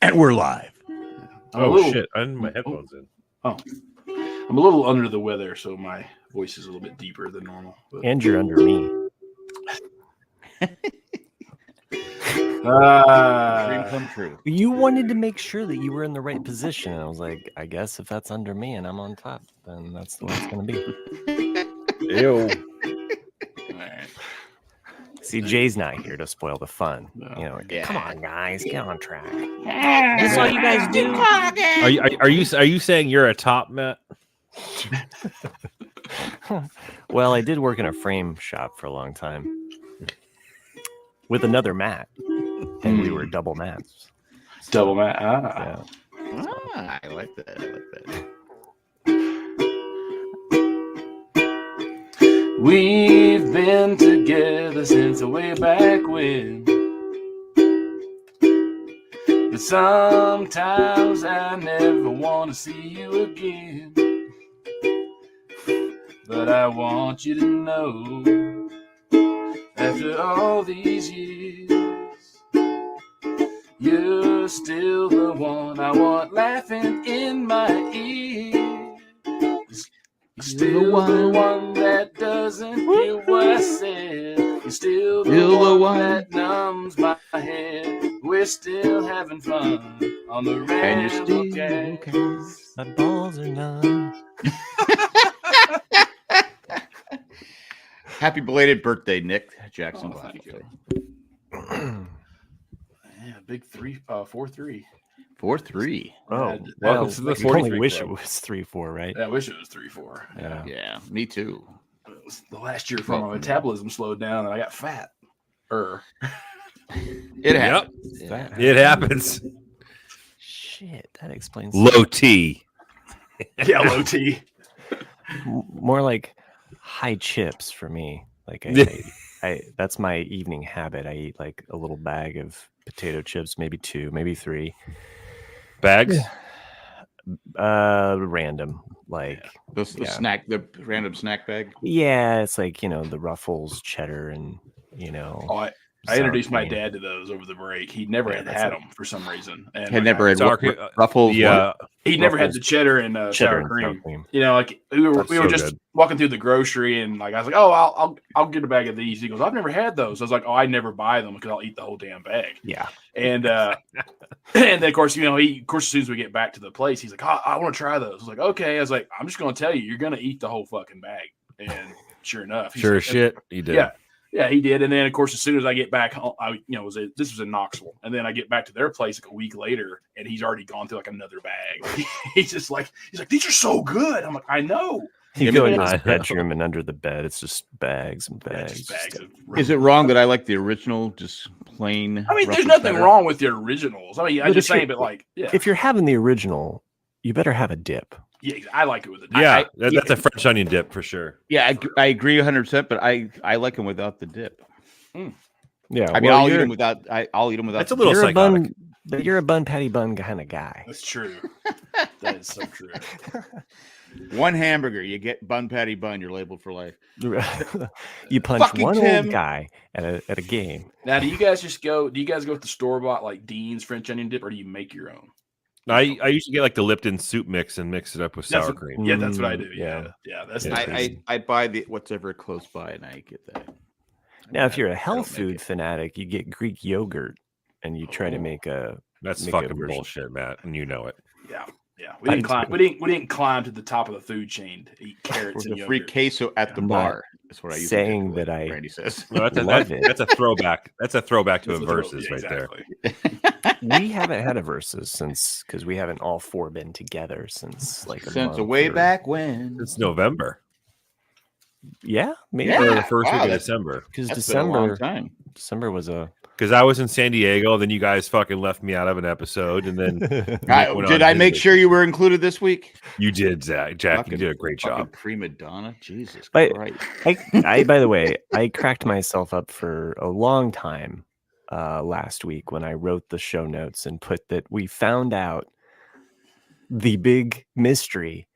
And we're live. Shit. I didn't have my headphones in. Oh. I'm a little under the weather, so my voice is a little bit deeper than normal. But... And you're under me. Dream come true. You wanted to make sure that you were in the right position. And I was like, I guess if that's under me and I'm on top, then that's the way it's going to be. Ew. Right. See, Jay's not here to spoil the fun. No. You know, Yeah. come on, guys, get on track. This is all you guys do. Are you saying you're a top, Matt? Well, I did work in a frame shop for a long time with another Matt, and we were double Matts. Double Matt. Yeah. I like that. We've been together since way back when. But sometimes I never want to see you again. But I want you to know, after all these years, you're still the one I want laughing in my ear. You're still the one that doesn't hear what I said. You're still the one that numbs my head. We're still having fun on the Ramblecast. My balls are numb. Happy belated birthday, Nick Jackson. Oh, thank you. Yeah, big 4-3. 4-3. Oh, welcome to the you only 43 wish club. it was 3-4, right? Yeah, I wish it was 3-4. Yeah. Yeah, me too. It was the last year before my metabolism slowed down and I got fat. It happens. Yeah. It happens. Shit, that explains. Low T. Yeah, low T. More like high chips for me. Like I that's my evening habit. I eat like a little bag of potato chips, maybe 2, maybe 3. Bags? Random. Like the random snack bag. yeah, it's like, the Ruffles cheddar and Oh, I introduced my dad to those over the break. He never had them for some reason. And Had never had sour cream. Ruffles. Yeah. he never had the cheddar and sour cream. Like we were so just good. walking through the grocery and like I was like, oh, I'll get a bag of these. He goes, I've never had those. I was like, oh, I never buy them because I'll eat the whole damn bag. Yeah. And and then of course as soon as we get back to the place, he's like, oh, I want to try those. I was like, okay. I was like, I'm just going to tell you, you're going to eat the whole fucking bag. And sure enough, Sure like, as shit. You did. Yeah, he did. And then, of course, as soon as I get back home, this was in Knoxville. And then I get back to their place like a week later, and he's already gone through like another bag. he's like, these are so good. I'm like, I know. You go into his bedroom and under the bed, it's just bags and bags. Just bags of Is it wrong that I like the original, just plain? I mean, there's Ruffles nothing cheddar? wrong with the originals. I mean, I'm just saying, but like, yeah. If you're having the original, you better have a dip. Yeah, I like it with a dip. Yeah, that's a French onion dip for sure. Yeah, I agree 100%, but I like them without the dip. Yeah, I mean, I'll eat them without. I'll eat them without. That's a little you're psychotic. you're a bun patty bun kind of guy. That's true. That is so true. One hamburger, you get bun patty bun. You're labeled for life. You punch Fucking one Tim. old guy at a game. Now, do you guys go with the store bought like Dean's French onion dip, or do you make your own? I used to get like the Lipton soup mix and mix it up with sour cream. Yeah, that's what I do. Yeah. Yeah. That's I buy the whatever close by, and I get that. Now, if you're a health don't make food it. fanatic, you get Greek yogurt and you try to make a. That's make a fucking version. bullshit, Matt, and you know it. Yeah. We didn't climb. We didn't climb to the top of the food chain to eat carrots With and the free yogurt. queso at the I'm bar. That's what I use. saying that I Randy says. No, love it. That's a throwback. That's a throwback to a That's versus yeah, right there. exactly. We haven't had a versus because we haven't all 4 been together since like a Since month way or- back when. It's November. Yeah, maybe Yeah. Or the first Wow, week of that's- December. because That's been a long December time. December was a. Because I was in San Diego, then you guys fucking left me out of an episode, and then Did I make sure you were included this week? you did, Jack? You Fucking- did a great fucking job. Prima donna, Jesus But- Christ! I by the way, I cracked myself up for a long time last week when I wrote the show notes and put that we found out the big mystery.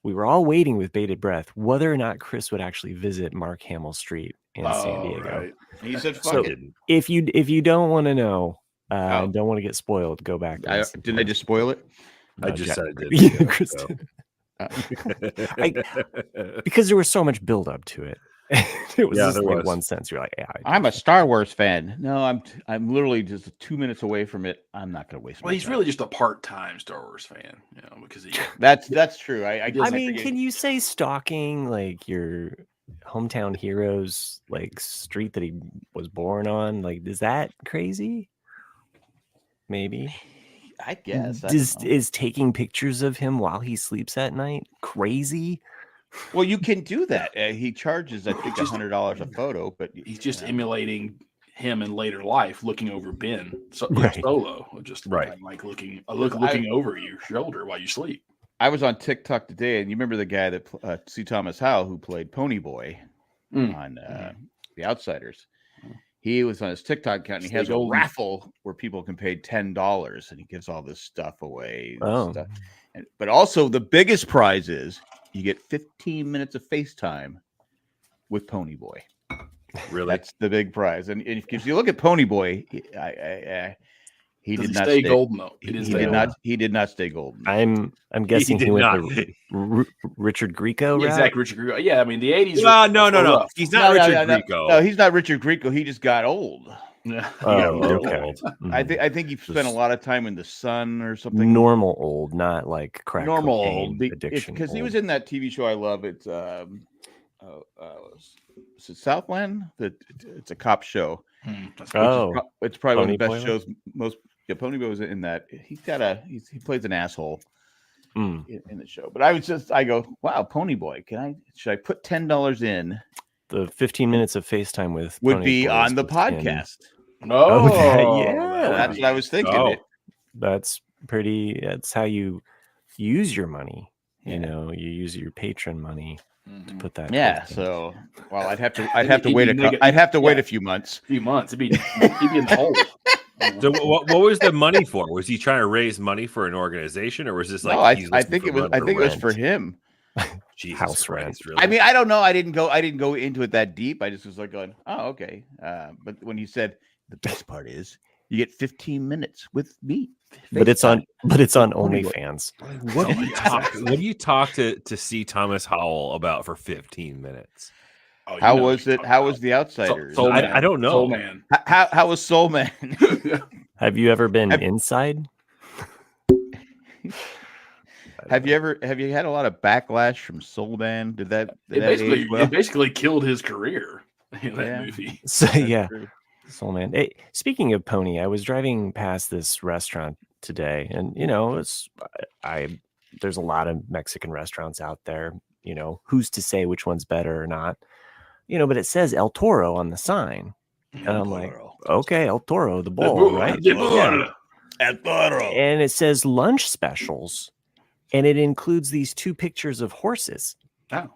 We were all waiting with bated breath whether or not Chris would actually visit Mark Hamill Street in San Diego. Right. He said, So- "Fuck it." If you don't want to know, Don't want to get spoiled. Go back. and listen Didn't to I it. just spoil it? I No, just Jack- said it. Yeah, Did, Kristen. so. Because there was so much build up to it. It was Yeah, just there like was. one sentence. You're like, yeah, I'm a Star Wars fan. No, I'm literally just 2 minutes away from it. I'm not going to waste. Well, my he's time. really just a part-time Star Wars fan, because he. That's true. I I mean, forget- can you say stalking like your hometown hero's like street that he was born on? Like, is that crazy? Maybe. I guess. I don't know. Is taking pictures of him while he sleeps at night crazy? Well, you can do that. He charges, I think, Just- $100 a photo, but He's just yeah. emulating him in later life, looking over Ben Right. Solo, just Right. like looking over your shoulder while you sleep. I was on TikTok today, and you remember the guy that C. Thomas Howell, who played Ponyboy on The Outsiders. He was on his TikTok account, and he Stay has a golden. raffle where people can pay $10, and he gives all this stuff away. Oh. Stuff. But also, the biggest prize is you get 15 minutes of FaceTime with Ponyboy. Really? That's the big prize. And if you look at Ponyboy, he Does did he not stay stay golden though? He did not stay golden. I'm guessing he did went not. the Richard Grieco route. Exactly, Richard Grieco. Yeah, I mean the '80s. No. He's not Richard Grieco. No, he's not Richard Grieco. He just got old. Yeah. Oh, real okay. old. Mhm. I think he spent a lot of time in the sun or something. Normal old, not like crack Normal cocaine old addiction. because he was old. in that TV show I love. It's is it Southland? It's a cop show. That's Oh, It's probably one of the Pony best Boy? shows. Ponyboy was in that. He plays an asshole Mm. in the show. But I go, wow, Ponyboy. Should I put $10 in? The 15 minutes of FaceTime with Would Pony be Boys on the was in- podcast. No, yeah. That's what I was thinking. Oh. That's pretty. That's how you use your money. Yeah. You know, you use your patron money to put that. Yeah. towards things. So, well, I'd have to He'd wait be I'd have to wait yeah. a few months. few months. He'd be in the hole. So what was the money for? Was he trying to raise money for an organization, or was this like? No, I he's think it looking was. for I think it was for rent? him. Jesus House Christ, rent. Really? I mean, I don't know. I didn't go into it that deep. I just was like going, oh, okay. But when he said the best part is you get 15 minutes with me, But it's on Pony Boy. OnlyFans. what do you talk to C. Thomas Howell about for 15 minutes? Oh, you How know was what it? you're How talking was the Outsiders? Soul I- Man. I don't know. Soul Man. How was Soul Man? Have you ever been Have- inside? Have you had a lot of backlash from Soul Man? Did that It age well? basically killed his career. That Yeah. movie. So That's yeah, true. Soul Man. Hey, speaking of Pony, I was driving past this restaurant today, and there's a lot of Mexican restaurants out there. You know, who's to say which one's better or not? You know, but it says El Toro on the sign, and I'm like, okay, El Toro, the bull, right? Yeah. El Toro. And it says lunch specials, and it includes these two pictures of horses. Oh,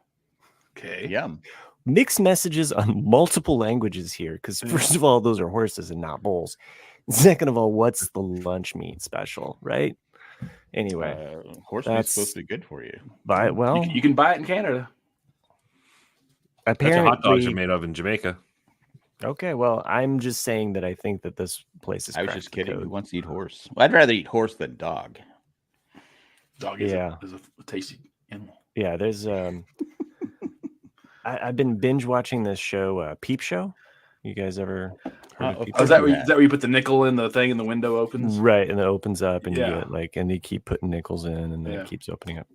okay. Yum. Mixed messages on multiple languages here, because first of all, those are horses and not bulls. Second of all, what's the lunch meat special, right? Anyway, Horse meat's that's- supposed to be good for you. but well, You can buy it in Canada. That's what hot dogs are apparently, made of in Jamaica. okay. Well, I'm just saying that I think that this place is. I was cracked just the kidding. code. Who wants to eat horse? Well, I'd rather eat horse than dog. Dog is, Yeah. is a tasty animal. Yeah, there's I've been binge watching this show, Peep Show. You guys ever heard of Peep Oh, is Show? that where you put the nickel in the thing and the window opens? Right, and it opens up, and Yeah. you get and they keep putting nickels in, and then Yeah. it keeps opening up.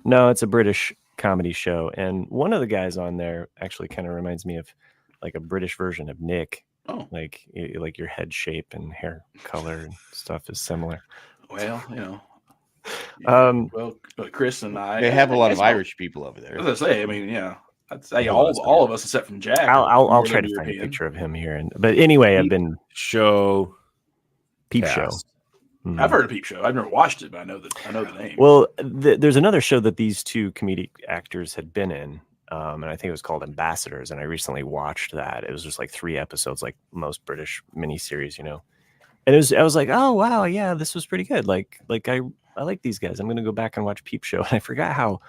No, it's a British comedy show, and one of the guys on there actually kind of reminds me of like a British version of Nick. Oh, Like your head shape and hair color and stuff is similar. well, you know. Um, Chris and I. They have a lot of that's all- Irish people over there. As I say, I mean, yeah. I'd say Oh, all that's of us except from Jack. I'll are I'll try Northern to find a European. picture of him here, but anyway, I've been Show Peep cast. Show. Mhm. I've heard of Peep Show. I've never watched it, but I know the name. Well, there's another show that these two comedic actors had been in, and I think it was called Ambassadors. And I recently watched that. It was just like 3 episodes, like most British miniseries, you know. And I was like, oh wow, yeah, this was pretty good. Like I like these guys. I'm gonna go back and watch Peep Show. And I forgot how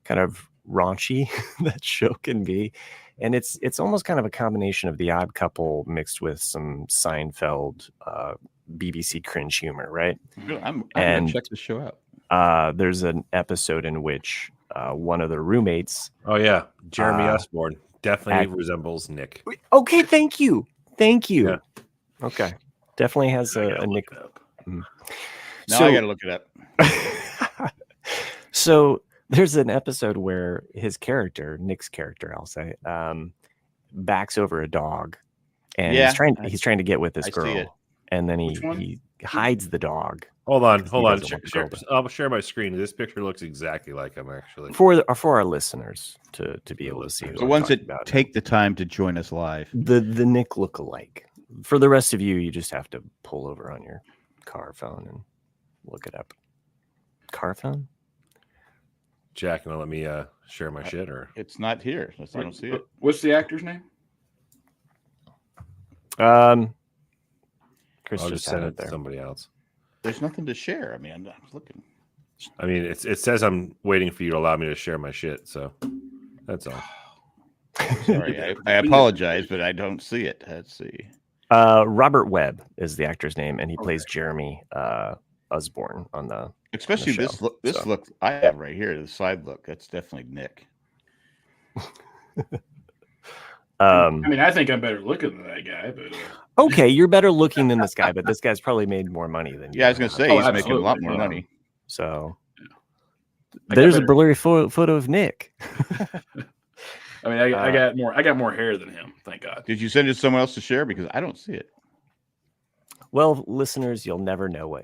kind of raunchy that show can be. and it's almost kind of a combination of The Odd Couple mixed with some Seinfeld, BBC cringe humor, right? I'm gonna check the show out. There's an episode in which one of the roommates. Oh yeah, Jeremy Osborne definitely resembles Nick. Okay, thank you. Yeah. Okay, definitely has a Nick. Now I gotta look it up. So there's an episode where his character, Nick's character, I'll say, backs over a dog, and he's trying to get with this girl, and then he hides the dog. Hold on. I'll share my screen. This picture looks exactly like him, actually. For our listeners to be able to see. The ones that take the time to join us live. The Nick lookalike. For the rest of you, you just have to pull over on your car phone and look it up. Car phone? Jack, gonna let me share my shit, or it's not here. I don't see it. What's the actor's name? Chris I'll just send had it to somebody else. There's nothing to share. I mean, I was looking. I mean, it says I'm waiting for you to allow me to share my shit, so that's all. Sorry, I apologize, but I don't see it. Let's see. Robert Webb is the actor's name, and he plays Jeremy Osborne on the. Especially on the show, this look I have right here, the side look. That's definitely Nick. I mean, I think I'm better looking than that guy, but okay, you're better looking than this guy, but this guy's probably made more money than you. Yeah, I was gonna say he's making a lot more money. So there's a blurry photo of Nick. I mean, I got more hair than him. Thank God. Did you send it to someone else to share? Because I don't see it. Well, listeners, you'll never know what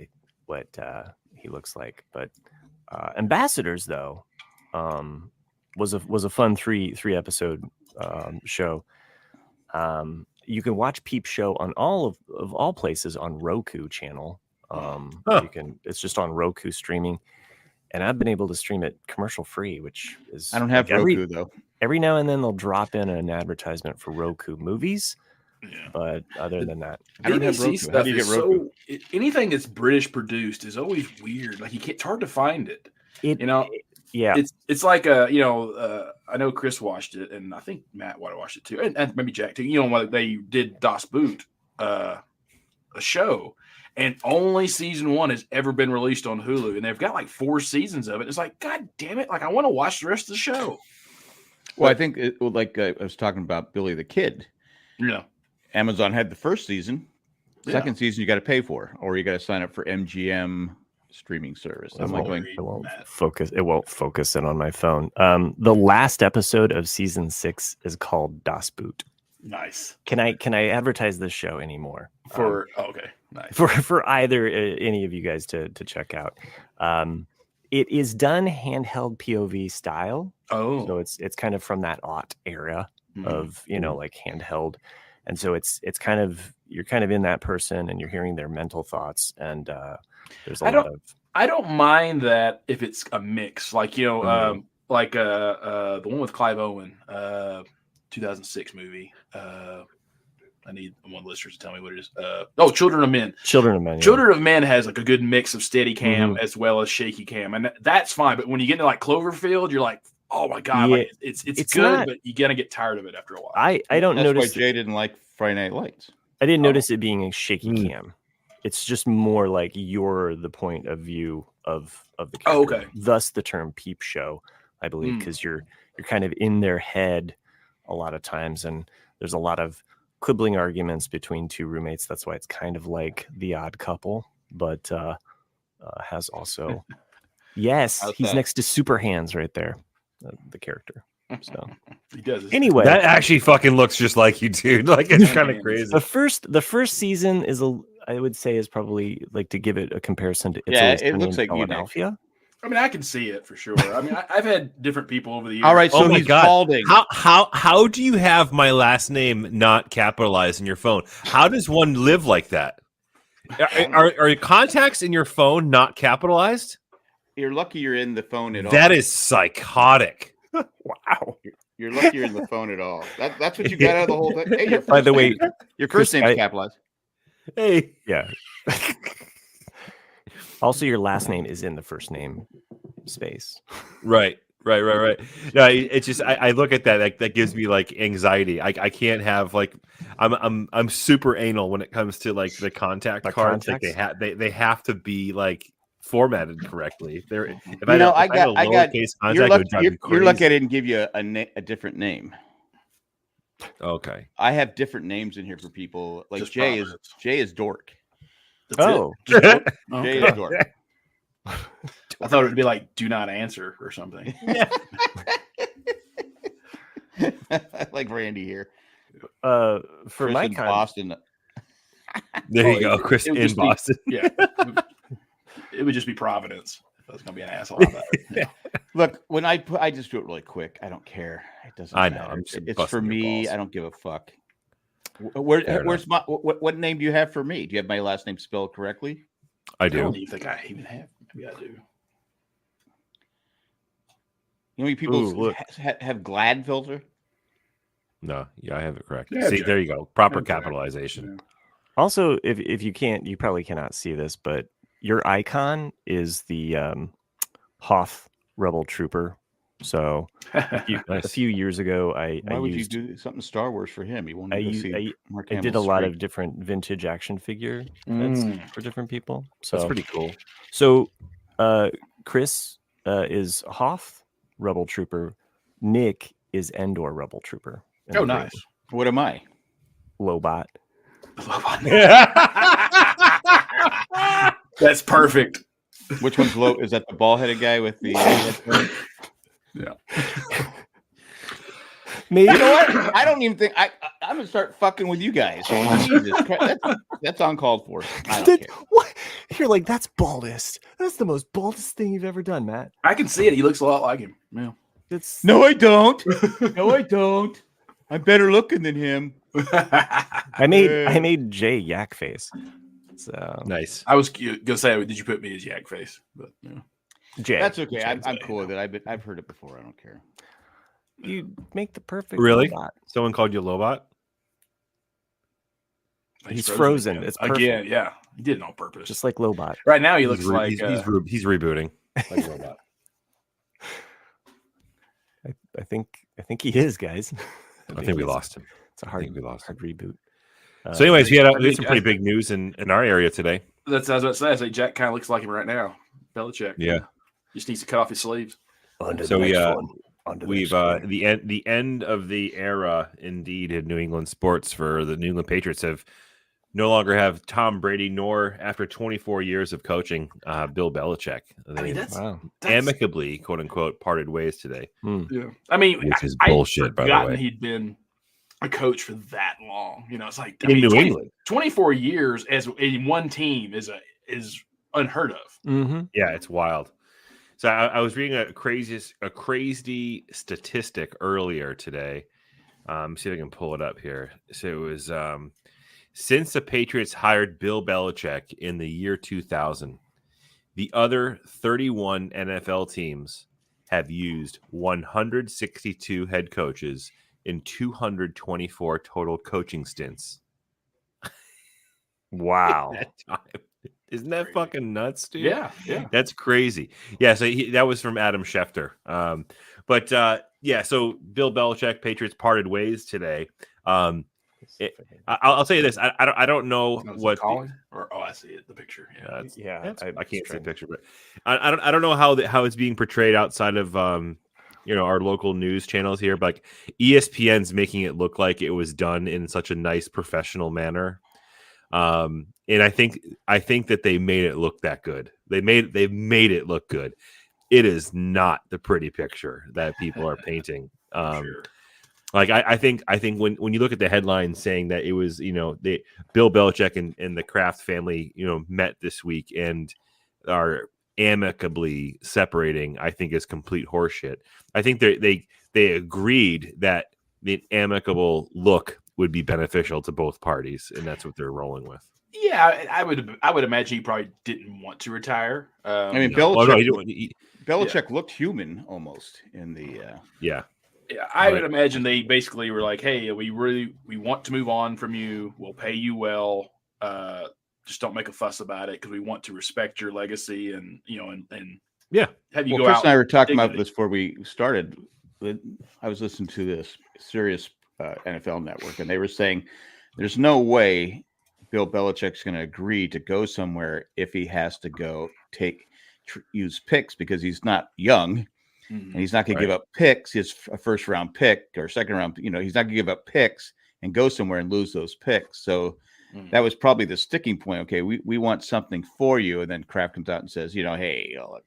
he looks like. But Ambassadors, though, was a fun three episode show. You can watch Peep Show on all places on Roku channel. It's just on Roku streaming, and I've been able to stream it commercial free, which is I don't have Roku though. Every now and then they'll drop in an advertisement for Roku movies. Yeah. But other than that, I don't have Roku. How do you get Roku? Anything that's British produced is always weird. Like it's hard to find it. Yeah. It's like I know Chris watched it, and I think Matt watched it too, and maybe Jack too. You know, when they did Das Boot, a show, and only season 1 has ever been released on Hulu, and they've got like 4 seasons of it. It's like, God damn it! Like I want to watch the rest of the show. Well, I think I was talking about Billy the Kid. Yeah. Amazon had the first season. Second season you got to pay for, or you got to sign up for MGM streaming service. It won't focus in on my phone. The last episode of season 6 is called Das Boot. Nice. Can I advertise this show anymore? Okay. Nice. For either any of you guys to check out. It is done handheld POV style. Oh, so it's kind of from that aught era of like handheld, and so it's kind of you're kind of in that person and you're hearing their mental thoughts, and there's a lot of. I don't mind that if it's a mix, like the one with Clive Owen, 2006 movie. I need one of the listeners to tell me what it is. Children of Men. Children of Men. Yeah. Children of Men has like a good mix of steady cam as well as shaky cam, and that's fine. But when you get into like Cloverfield, you're like, oh my God, yeah, like it's good, but you're gonna get tired of it after a while. I don't notice. That's why Jay didn't like Friday Night Lights. I didn't notice it being a shaky cam. It's just more like you're the point of view of the character. Oh, okay. Thus the term peep show, I believe, because you're kind of in their head a lot of times, and there's a lot of quibbling arguments between two roommates. That's why it's kind of like The Odd Couple, but has also he's next to Super Hands right there, the character. So he does. Anyway, that actually fucking looks just like you, dude. Like it's kind of crazy. The first season is I would say is probably, like, to give it a comparison to it looks like Philadelphia. I mean, I can see it for sure. I mean, I've had different people over the years. All right, so he's balding. How do you have my last name not capitalized in your phone? How does one live like that? Are your contacts in your phone not capitalized? You're lucky you're in the phone at all. That is psychotic. Wow. You're lucky you're in the phone at all. That's what you got out of the whole thing. Hey, by the way, your first name's capitalized. Hey. Yeah. Also, your last name is in the first name space. Right. Right. No, it's just I look at that like that gives me like anxiety. I can't have like I'm super anal when it comes to like the contact cards. Like they have to be like formatted correctly. They're if I have a lowercase contact, it would drive me crazy. You're lucky I didn't give you a different name. Okay. I have different names in here for people. Like Just Jay Providence. is Dork. That's it? Jay is Dork. I thought it would be like "do not answer" or something. Yeah. Like Randy here. For Chris my in Boston. There you go, Chris in Boston. It would just be Providence. If I was gonna be an asshole about it. Look, when I just do it really quick. I don't care. It doesn't. I know. Matter. It's for busting your me. balls. I don't give a fuck. Where's my what name do you have for me? Do you have my last name spelled correctly? I I do. don't even think I even have. Maybe I do. You know, people have Glad filter. No, yeah, I have it correct. Yeah, See, Jack. there you go. Proper Yeah, Jack. capitalization. Yeah. Also, if you can't, you probably cannot see this, but your icon is the Hoth Rebel Trooper. So a few years ago, Why would you do something Star Wars for him? He wanted to see Mark I did a Hamill's lot screen. of different vintage action figure for different people. So That's pretty cool. So Chris is Hoth Rebel Trooper. Nick is Endor Rebel Trooper. Oh, nice. What am I? Lobot. That's perfect. Which one's low? Is that the ball-headed guy with the? Yeah. Maybe. You know what? I don't even think I'm gonna start fucking with you guys. Jesus Christ, that's uncalled for. I don't care. What? You're like, that's baldest. That's the most baldest thing you've ever done, Matt. I can see it. He looks a lot like him. Yeah. No, I don't. No, I don't. I'm better looking than him. I made Jay yak face. So Nice. I was gonna say, did you put me as yak face? But yeah. Jay. That's okay. I'm cool with it. I've heard it before. I don't care. You make the perfect Really? robot. Someone called you Lobot? He's frozen. Again. It's perfect. Again, yeah. He did it on purpose. Just like Lobot. Right now, he looks like he's rebooting like Lobot. I think he is, guys. I think we lost him. It's a hard reboot. So, anyways, we had some pretty big news in our area today. That's what I was about to say. Jack kind of looks like him right now. Belichick. Yeah. Just needs to cut off his sleeves. So we've the end of the era indeed in New England sports for the New England Patriots have no longer have Tom Brady, nor after 24 years of coaching, Bill Belichick. They that's amicably, quote unquote, parted ways today. Yeah. I mean, which is bullshit, by the way. He'd been a coach for that long. You know, it's like in New England, 24 years as in one team is unheard of. Mm-hmm. Yeah, it's wild. So I was reading a crazy statistic earlier today. See if I can pull it up here. So it was since the Patriots hired Bill Belichick in the year 2000, the other 31 NFL teams have used 162 head coaches in 224 total coaching stints. Wow. That time. Isn't that fucking nuts, dude? Yeah. That's crazy. Yeah, so that was from Adam Schefter. So Bill Belichick, Patriots parted ways today. I'll tell you this. I don't know what. I see it. The picture. Yeah. I can't see the picture, but I don't know how it's being portrayed outside of our local news channels here. But like ESPN's making it look like it was done in such a nice professional manner. And I think that they made it look that good. They've made it look good. It is not the pretty picture that people are painting. Sure. Like I think when you look at the headline saying that it was, Bill Belichick and the Kraft family, met this week and are amicably separating, I think is complete horseshit. I think they agreed that the amicable look would be beneficial to both parties, and that's what they're rolling with. Yeah, I would imagine he probably didn't want to retire. Belichick looked human almost in the. Yeah, I would imagine they basically were like, "Hey, we want to move on from you. We'll pay you well. Just don't make a fuss about it because we want to respect your legacy and Yeah. Have you Well, go Chris out? and I were talking about dignity. this before we started. I was listening to this Sirius NFL network, and they were saying there's no way Bill Belichick's going to agree to go somewhere if he has to go use picks because he's not young. And he's not going to give up picks, his first round pick or second round. He's not going to give up picks and go somewhere and lose those picks. So that was probably the sticking point. Okay, we want something for you. And then Kraft comes out and says, hey, look,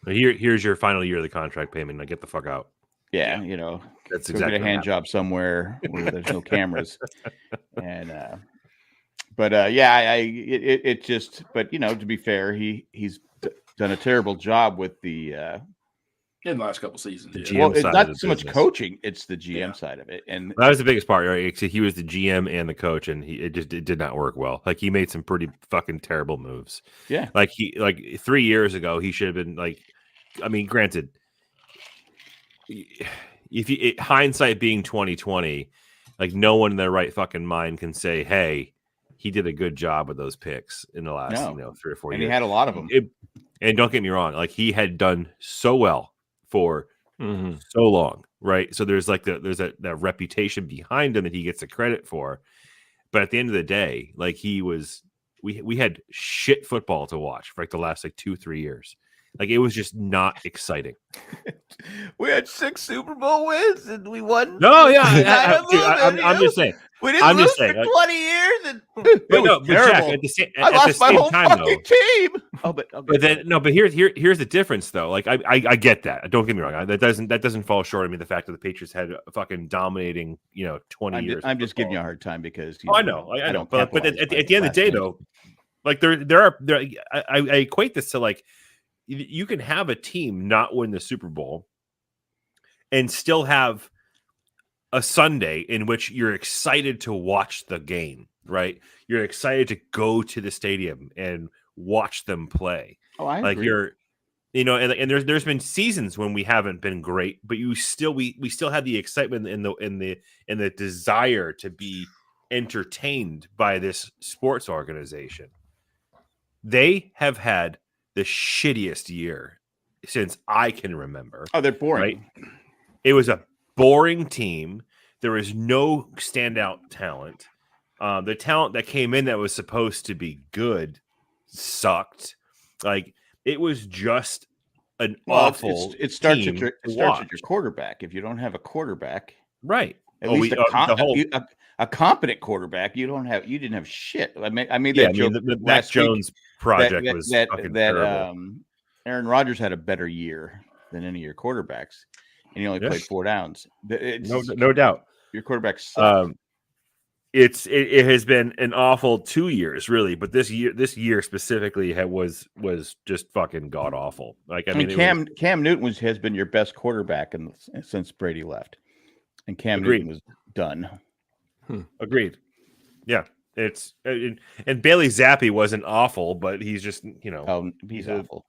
here's your final year of the contract payment. Now get the fuck out. Yeah, that's go exactly get a hand job somewhere where there's no cameras. And it just. But to be fair, he's done a terrible job with the. In the last couple seasons, Well, it's not so much coaching; it's the GM side of it, and that was the biggest part, right? He was the GM and the coach, and it did not work well. Like he made some pretty fucking terrible moves. Yeah, like 3 years ago, he should have been like. I mean, granted, if hindsight being 2020, like no one in their right fucking mind can say, "Hey, he did a good job with those picks in the last 3 or 4 years." And he had a lot of them. And don't get me wrong, like he had done so well for so long, right? So there's like that reputation behind him that he gets the credit for. But at the end of the day, like we had shit football to watch for like the last 2-3 years. Like it was just not exciting. We had 6 Super Bowl wins and we won. No, yeah, I'm just saying. We didn't lose for 20 years. And it was terrible. Jack, I lost my whole fucking team. But here's the difference, though. Like I get that. Don't get me wrong. That doesn't fall short of me. The fact that the Patriots had a fucking dominating, 20 years. I'm just giving you a hard time because I know. But at the end of the day, though, like I equate this to like you can have a team not win the Super Bowl and still have a Sunday in which you're excited to watch the game, right? You're excited to go to the stadium and watch them play. Oh, I like agree. You're, and there's been seasons when we haven't been great, but we still had the excitement and the desire to be entertained by this sports organization. They have had the shittiest year since I can remember. Oh, they're boring. Right? It was a boring team. There was no standout talent. The talent that came in that was supposed to be good sucked. Like it was just an awful. It starts at your quarterback. If you don't have a quarterback, right? At least a competent quarterback. You didn't have shit. I made that joke. The Mac Jones project was fucking terrible. Aaron Rodgers had a better year than any of your quarterbacks. And he only played 4 downs. No doubt. Your quarterback sucked. It has been an awful 2 years, really. But this year specifically was just fucking god awful. Like I mean, Cam Newton has been your best quarterback since Brady left, and Cam Newton was done. Agreed. Yeah, and Bailey Zappi wasn't awful, but he's just he's awful.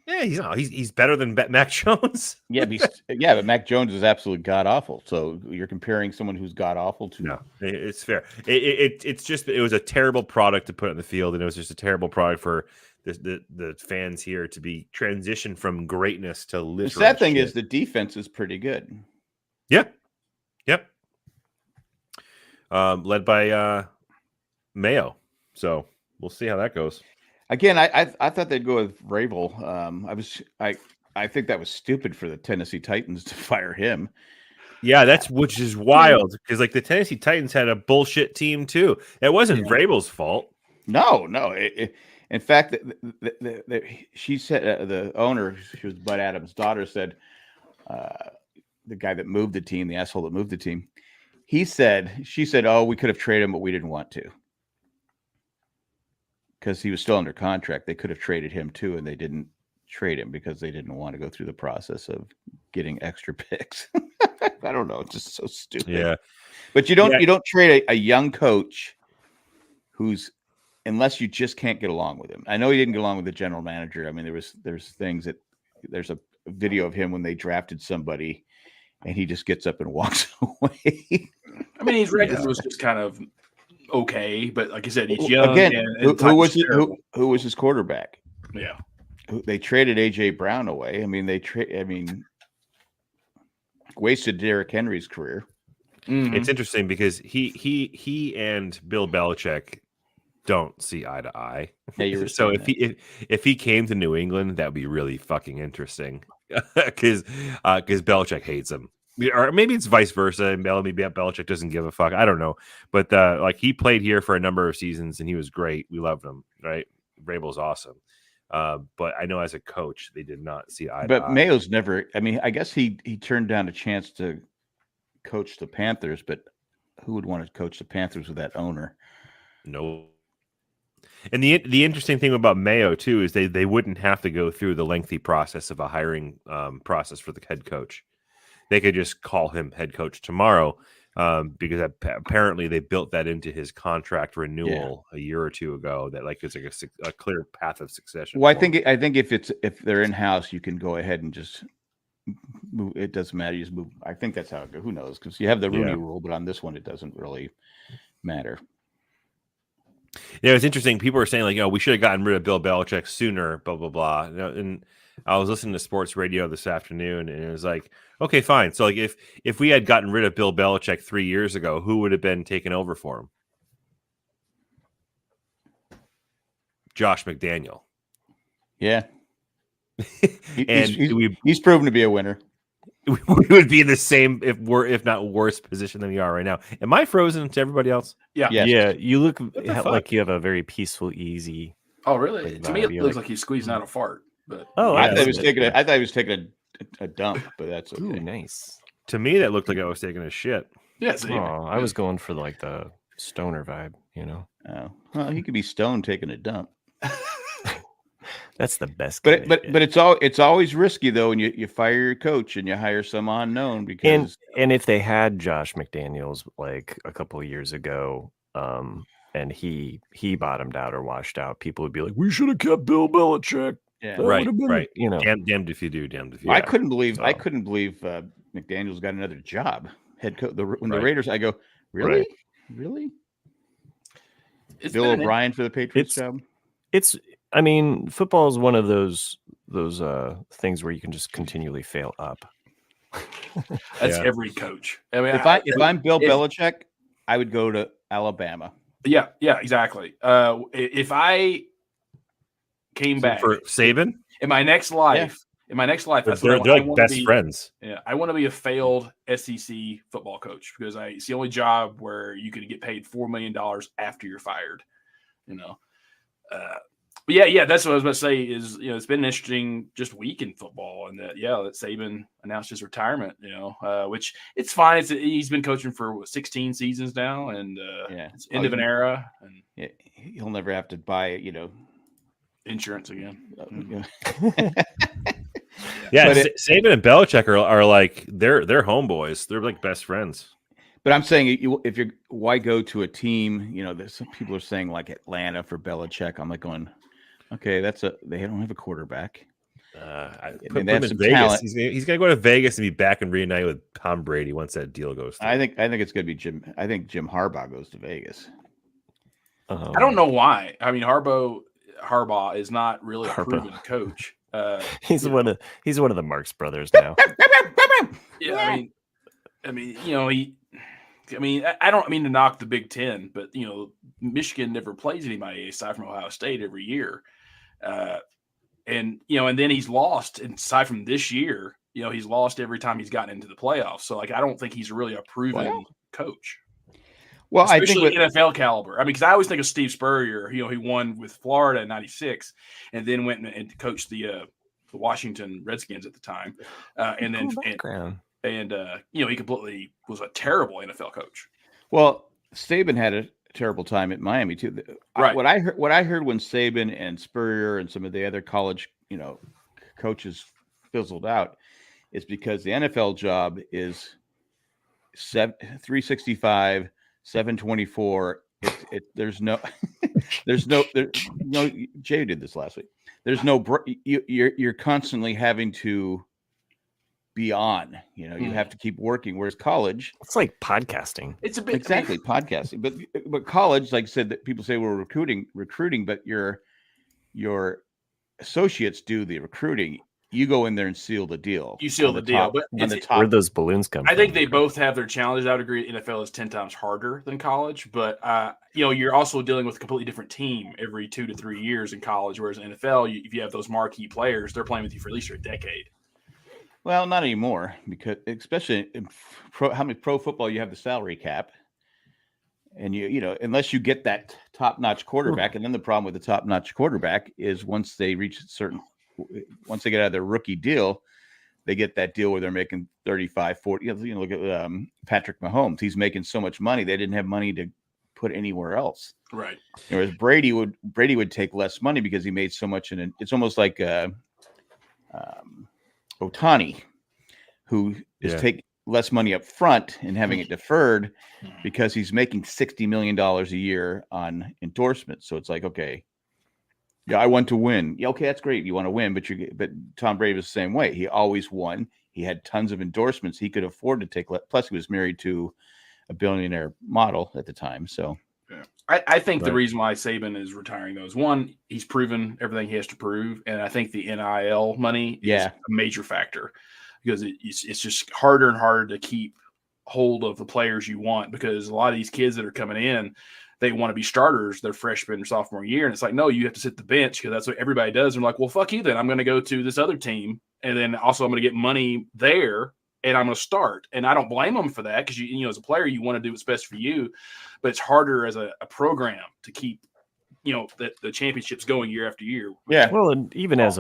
Yeah, he's better than Mac Jones. but Mac Jones is absolutely god awful. So you're comparing someone who's god awful to no, it's fair. It was a terrible product to put in the field, and it was just a terrible product for the fans here to be transitioned from greatness to literal. The sad thing is the defense is pretty good. Yeah. Yep. Led by Mayo. So we'll see how that goes. Again, I thought they'd go with Vrabel. I think that was stupid for the Tennessee Titans to fire him. Yeah, which is wild because like the Tennessee Titans had a bullshit team too. It wasn't Vrabel's fault. No. In fact, she said the owner, she was Bud Adams' daughter, said the guy that moved the team, the asshole that moved the team. She said, "Oh, we could have traded him, but we didn't want to." Because he was still under contract, they could have traded him too, and they didn't trade him because they didn't want to go through the process of getting extra picks. I don't know, it's just so stupid. Yeah, but you don't trade a young coach unless you just can't get along with him. I know he didn't get along with the general manager. I mean, there's things that there's a video of him when they drafted somebody, and he just gets up and walks away. I mean, his record was just kind of okay, but like I said, he's young. Again, who was his quarterback? Yeah, They traded AJ Brown away. I mean, wasted Derrick Henry's career. Mhm. It's interesting because he and Bill Belichick don't see eye to eye. Yeah, you were So saying if he came to New England, that would be really fucking interesting because Belichick hates him, or maybe it's vice versa. And maybe Belichick doesn't give a fuck. I don't know, but like he played here for a number of seasons and he was great. We loved him, right? Vrabel's awesome, but I know as a coach they did not see eye to But eye. Mayo's never. I mean, I guess he turned down a chance to coach the Panthers, but who would want to coach the Panthers with that owner? No. And the interesting thing about Mayo too is they wouldn't have to go through the lengthy process of a hiring process for the head coach. They could just call him head coach tomorrow because apparently they built that into his contract renewal a year or two ago. That like it's like a clear path of succession. Well, I think if they're in house, you can go ahead and just move. It doesn't matter. You just move. I think that's how it goes. Who knows? Because you have the Rooney rule, but on this one, it doesn't really matter. Yeah, it's interesting. People are saying like, we should have gotten rid of Bill Belichick sooner, blah blah blah. And I was listening to sports radio this afternoon, and it was like, okay, fine. So like, if we had gotten rid of Bill Belichick 3 years ago, who would have been taken over for him? Josh McDaniel. Yeah, and he's proven to be a winner. We would be in the same, if not worse, position than we are right now. Am I frozen to everybody else? Yeah. Yes. Yeah, you look fuck? like you have a very peaceful, easy. Oh, really? Like To me, vibe. it You're looks like- like he's squeezing out a fart. But Oh, I Yeah, thought he was that's taking. good. I thought he was taking a dump, but that's okay. Ooh, nice. To me, that looked like I was taking a shit. yeah, see, Oh, I was going for like the stoner vibe, you know. Oh, well, he could be stoned taking a dump. That's the best. But kind of shit. it's always risky though when you fire your coach and you hire some unknown because and if they had Josh McDaniels like a couple of years ago, and he bottomed out or washed out, people would be like, "We should have kept Bill Belichick." yeah. That Right, would have been, right. you know. Damned if you do, damned if you. I don't. couldn't believe So- McDaniels got another job head coach. When the Right. Raiders, I go, really, really, it's Bill been an- O'Brien for the Patriots It's- job. It's, I mean, football is one of those things where you can just continually fail up. That's Yeah. every coach. I mean, If I'm Bill if- Belichick, I would go to Alabama. yeah, exactly. If I came So back for Saban, in my next life, that's what they're I like want best to be. friends. Yeah, I want to be a failed SEC football coach because it's the only job where you can get paid $4 million after you're fired. You know, but yeah, that's what I was about to say. Is it's been an interesting just week in football, and that Saban announced his retirement. Which it's fine. He's been coaching for 16 seasons now, and it's end of an era and Yeah, he'll never have to buy insurance again. Yeah, But Saban and Belichick are like they're homeboys. They're like best friends. But I'm saying why go to a team? There's some people are saying like Atlanta for Belichick. I'm like going, okay, they don't have a quarterback. Put him that's in some Vegas. talent. He's gonna go to Vegas and be back and reunite with Tom Brady once that deal goes through. I think it's going to be Jim. I think Jim Harbaugh goes to Vegas. I don't know why. I mean, Harbaugh is not really a Harbaugh. proven coach. He's one of the Marx brothers now. Yeah, I don't mean to knock the Big Ten, but Michigan never plays anybody aside from Ohio State every year, and then he's lost. And aside from this year, he's lost every time he's gotten into the playoffs. So I don't think he's really a proven coach. Well, Especially I think NFL caliber. I mean, because I always think of Steve Spurrier. He won with Florida in '96, and then went and coached the Washington Redskins at the time, and then Cool background. he completely was a terrible NFL coach. Well, Saban had a terrible time at Miami too. Right. What I heard when Saban and Spurrier and some of the other college coaches fizzled out is because the NFL job is 365. 724. There's no Jay did this last week. There's no you're constantly having to be on. You have to keep working. Whereas college, It's like podcasting. It's a bit exactly podcasting. But college, like I said, that people say we're recruiting, but you're associates do the recruiting. You go in there and seal the deal. You seal on the deal, but on the it's- top. Where'd those balloons come I from? think they both have their challenges. I would agree NFL is 10 times harder than college, but you're also dealing with a completely different team every 2 to 3 years in college, whereas in NFL, if you have those marquee players, they're playing with you for at least a decade. Well, not anymore, because especially in how many pro football you have the salary cap, and unless you get that top-notch quarterback, and then the problem with the top-notch quarterback is once they get out of their rookie deal, they get that deal where they're making 35, 40. Look at Patrick Mahomes. He's making so much money. They didn't have money to put anywhere else. Right. Whereas Brady would take less money because he made so much. It's almost like Ohtani, who is taking less money up front and having it deferred because he's making $60 million a year on endorsements. So it's like, okay, yeah, I want to win. Yeah, okay, that's great. You want to win, but Tom Brady was the same way. He always won. He had tons of endorsements. He could afford to take. Plus, he was married to a billionaire model at the time. So, yeah. I think the reason why Saban is retiring those, one, he's proven everything he has to prove, and I think the NIL money is a major factor because it's just harder and harder to keep hold of the players you want because a lot of these kids that are coming in, they want to be starters their freshman or sophomore year. And it's like, no, you have to sit the bench because that's what everybody does. And they're like, well, fuck you then. I'm going to go to this other team. And then also I'm going to get money there and I'm going to start. And I don't blame them for that because, as a player, you want to do what's best for you. But it's harder as a program to keep, the championships going year after year. Yeah. Well, and even as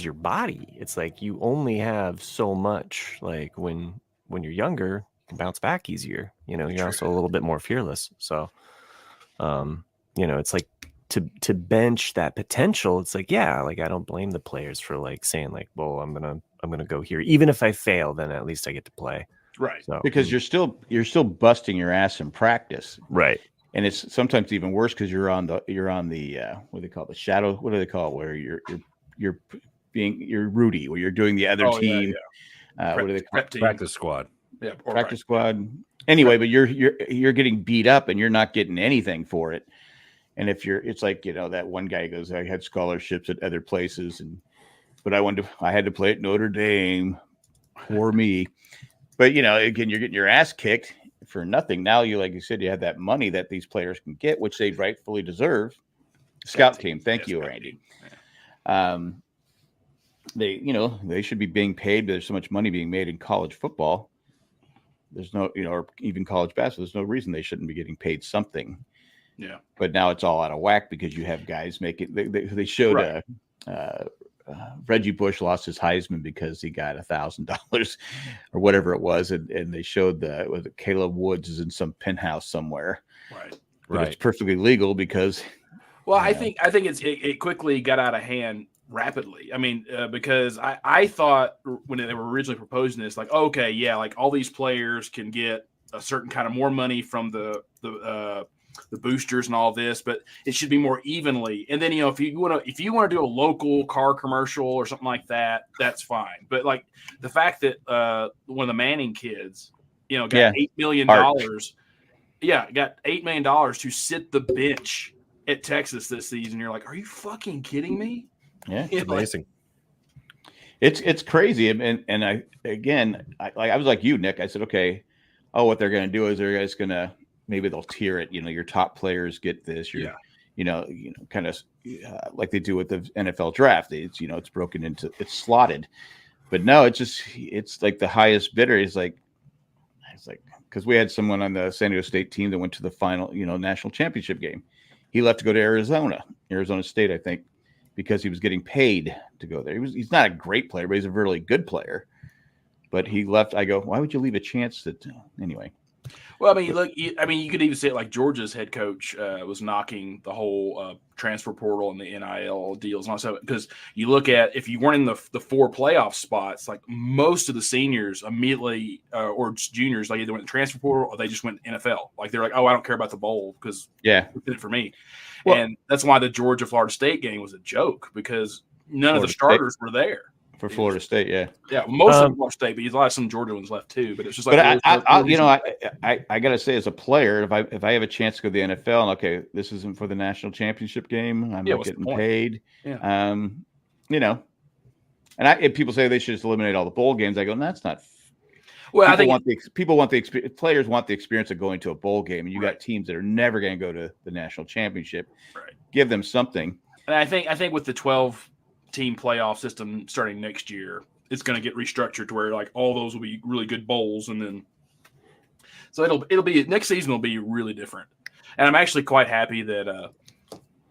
your body, it's like you only have so much. Like when you're younger, you can bounce back easier. You're also a little bit more fearless. So, it's like to bench that potential. It's like, yeah, like I don't blame the players for like saying like, well, I'm gonna go here. Even if I fail, then at least I get to play. Right. So because you're still busting your ass in practice. Right. And it's sometimes even worse because you're on the what do they call it? The shadow? What do they call it? Where you're Rudy, where you're doing the other team. What do they call it? Practice squad. Yeah, practice squad. Anyway, but you're getting beat up and you're not getting anything for it. And it's like that one guy goes, I had scholarships at other places, but I had to play at Notre Dame. Poor me. But again, you're getting your ass kicked for nothing. Now like you said, you have that money that these players can get, which they rightfully deserve. Scout team. Thank you, Randy. Yeah. They should be being paid, but there's so much money being made in college football. There's no, or even college basketball. There's no reason they shouldn't be getting paid something. Yeah. But now it's all out of whack because you have guys making. They showed Reggie Bush lost his Heisman because he got $1,000 or whatever it was, and they showed Caleb Woods is in some penthouse somewhere. Right. But it's perfectly legal because. Well, I think it quickly got out of hand rapidly. I mean, because I thought when they were originally proposing this, like, okay, yeah, like all these players can get a certain kind of more money from the boosters and all this, but it should be more evenly. And then if you want to do a local car commercial or something like that, that's fine. But like the fact that one of the Manning kids, got $8 million. Got $8 million to sit the bench at Texas this season. You're like, are you fucking kidding me? Yeah, it's amazing. It's crazy, and I was like you, Nick. I said, okay, what they're going to do is they're just going to maybe they'll tier it. Your top players get this. Kind of like they do with the NFL draft. It's broken into, it's slotted, but no, it's like the highest bidder is like because we had someone on the San Diego State team that went to the final, national championship game. He left to go to Arizona State, I think, because he was getting paid to go there. He's not a great player, but he's a really good player. But he left. I go, why would you leave a chance anyway? Well, I mean, look, you could even say it like Georgia's head coach was knocking the whole transfer portal and the NIL deals and all that. Because you look at, if you weren't in the 4 playoff spots, like most of the seniors immediately or juniors, like either went to transfer portal or they just went NFL. Like they're like, oh, I don't care about the bowl because it's it for me. Well, and that's why the Georgia-Florida State game was a joke because none of the starters were there. For Florida State, yeah, most of Florida State, but a lot of some Georgia ones left too. But it's just like, I gotta say, as a player, if I have a chance to go to the NFL, and okay, this isn't for the national championship game, I'm not getting paid. Yeah. And if people say they should just eliminate all the bowl games, I go, no, that's not. Well, People want the experience. Players want the experience of going to a bowl game, and you got teams that are never going to go to the national championship. Right. Give them something. And I think with the 12-team playoff system starting next year, it's going to get restructured to where like all those will be really good bowls, and then so it'll be next season will be really different. And I'm actually quite happy that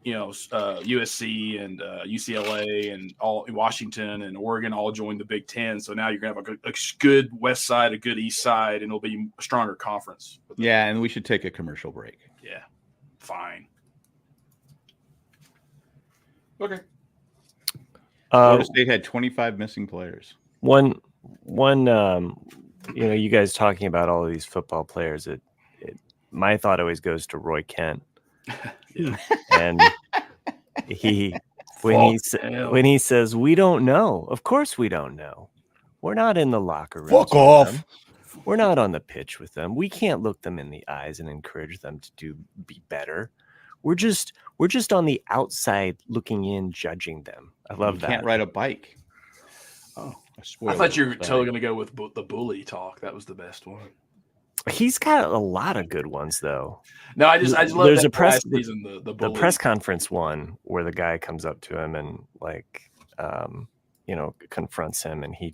USC and UCLA and all Washington and Oregon all joined the Big Ten. So now you're gonna have a good West side, a good East side, and it'll be a stronger conference. Yeah, and we should take a commercial break. Yeah, fine. Okay. Florida State had 25 missing players. One, you guys talking about all of these football players. My thought always goes to Roy Kent. And when he says we don't know, of course we don't know. We're not in the locker room. Fuck off. We're not on the pitch with them. We can't look them in the eyes and encourage them to be better. We're just on the outside looking in, judging them. I love that. Can't ride a bike. Oh, I thought you were totally going to go with the bully talk. That was the best one. He's got a lot of good ones, though. No, I just love there's that a press season, the press conference one where the guy comes up to him and confronts him, and he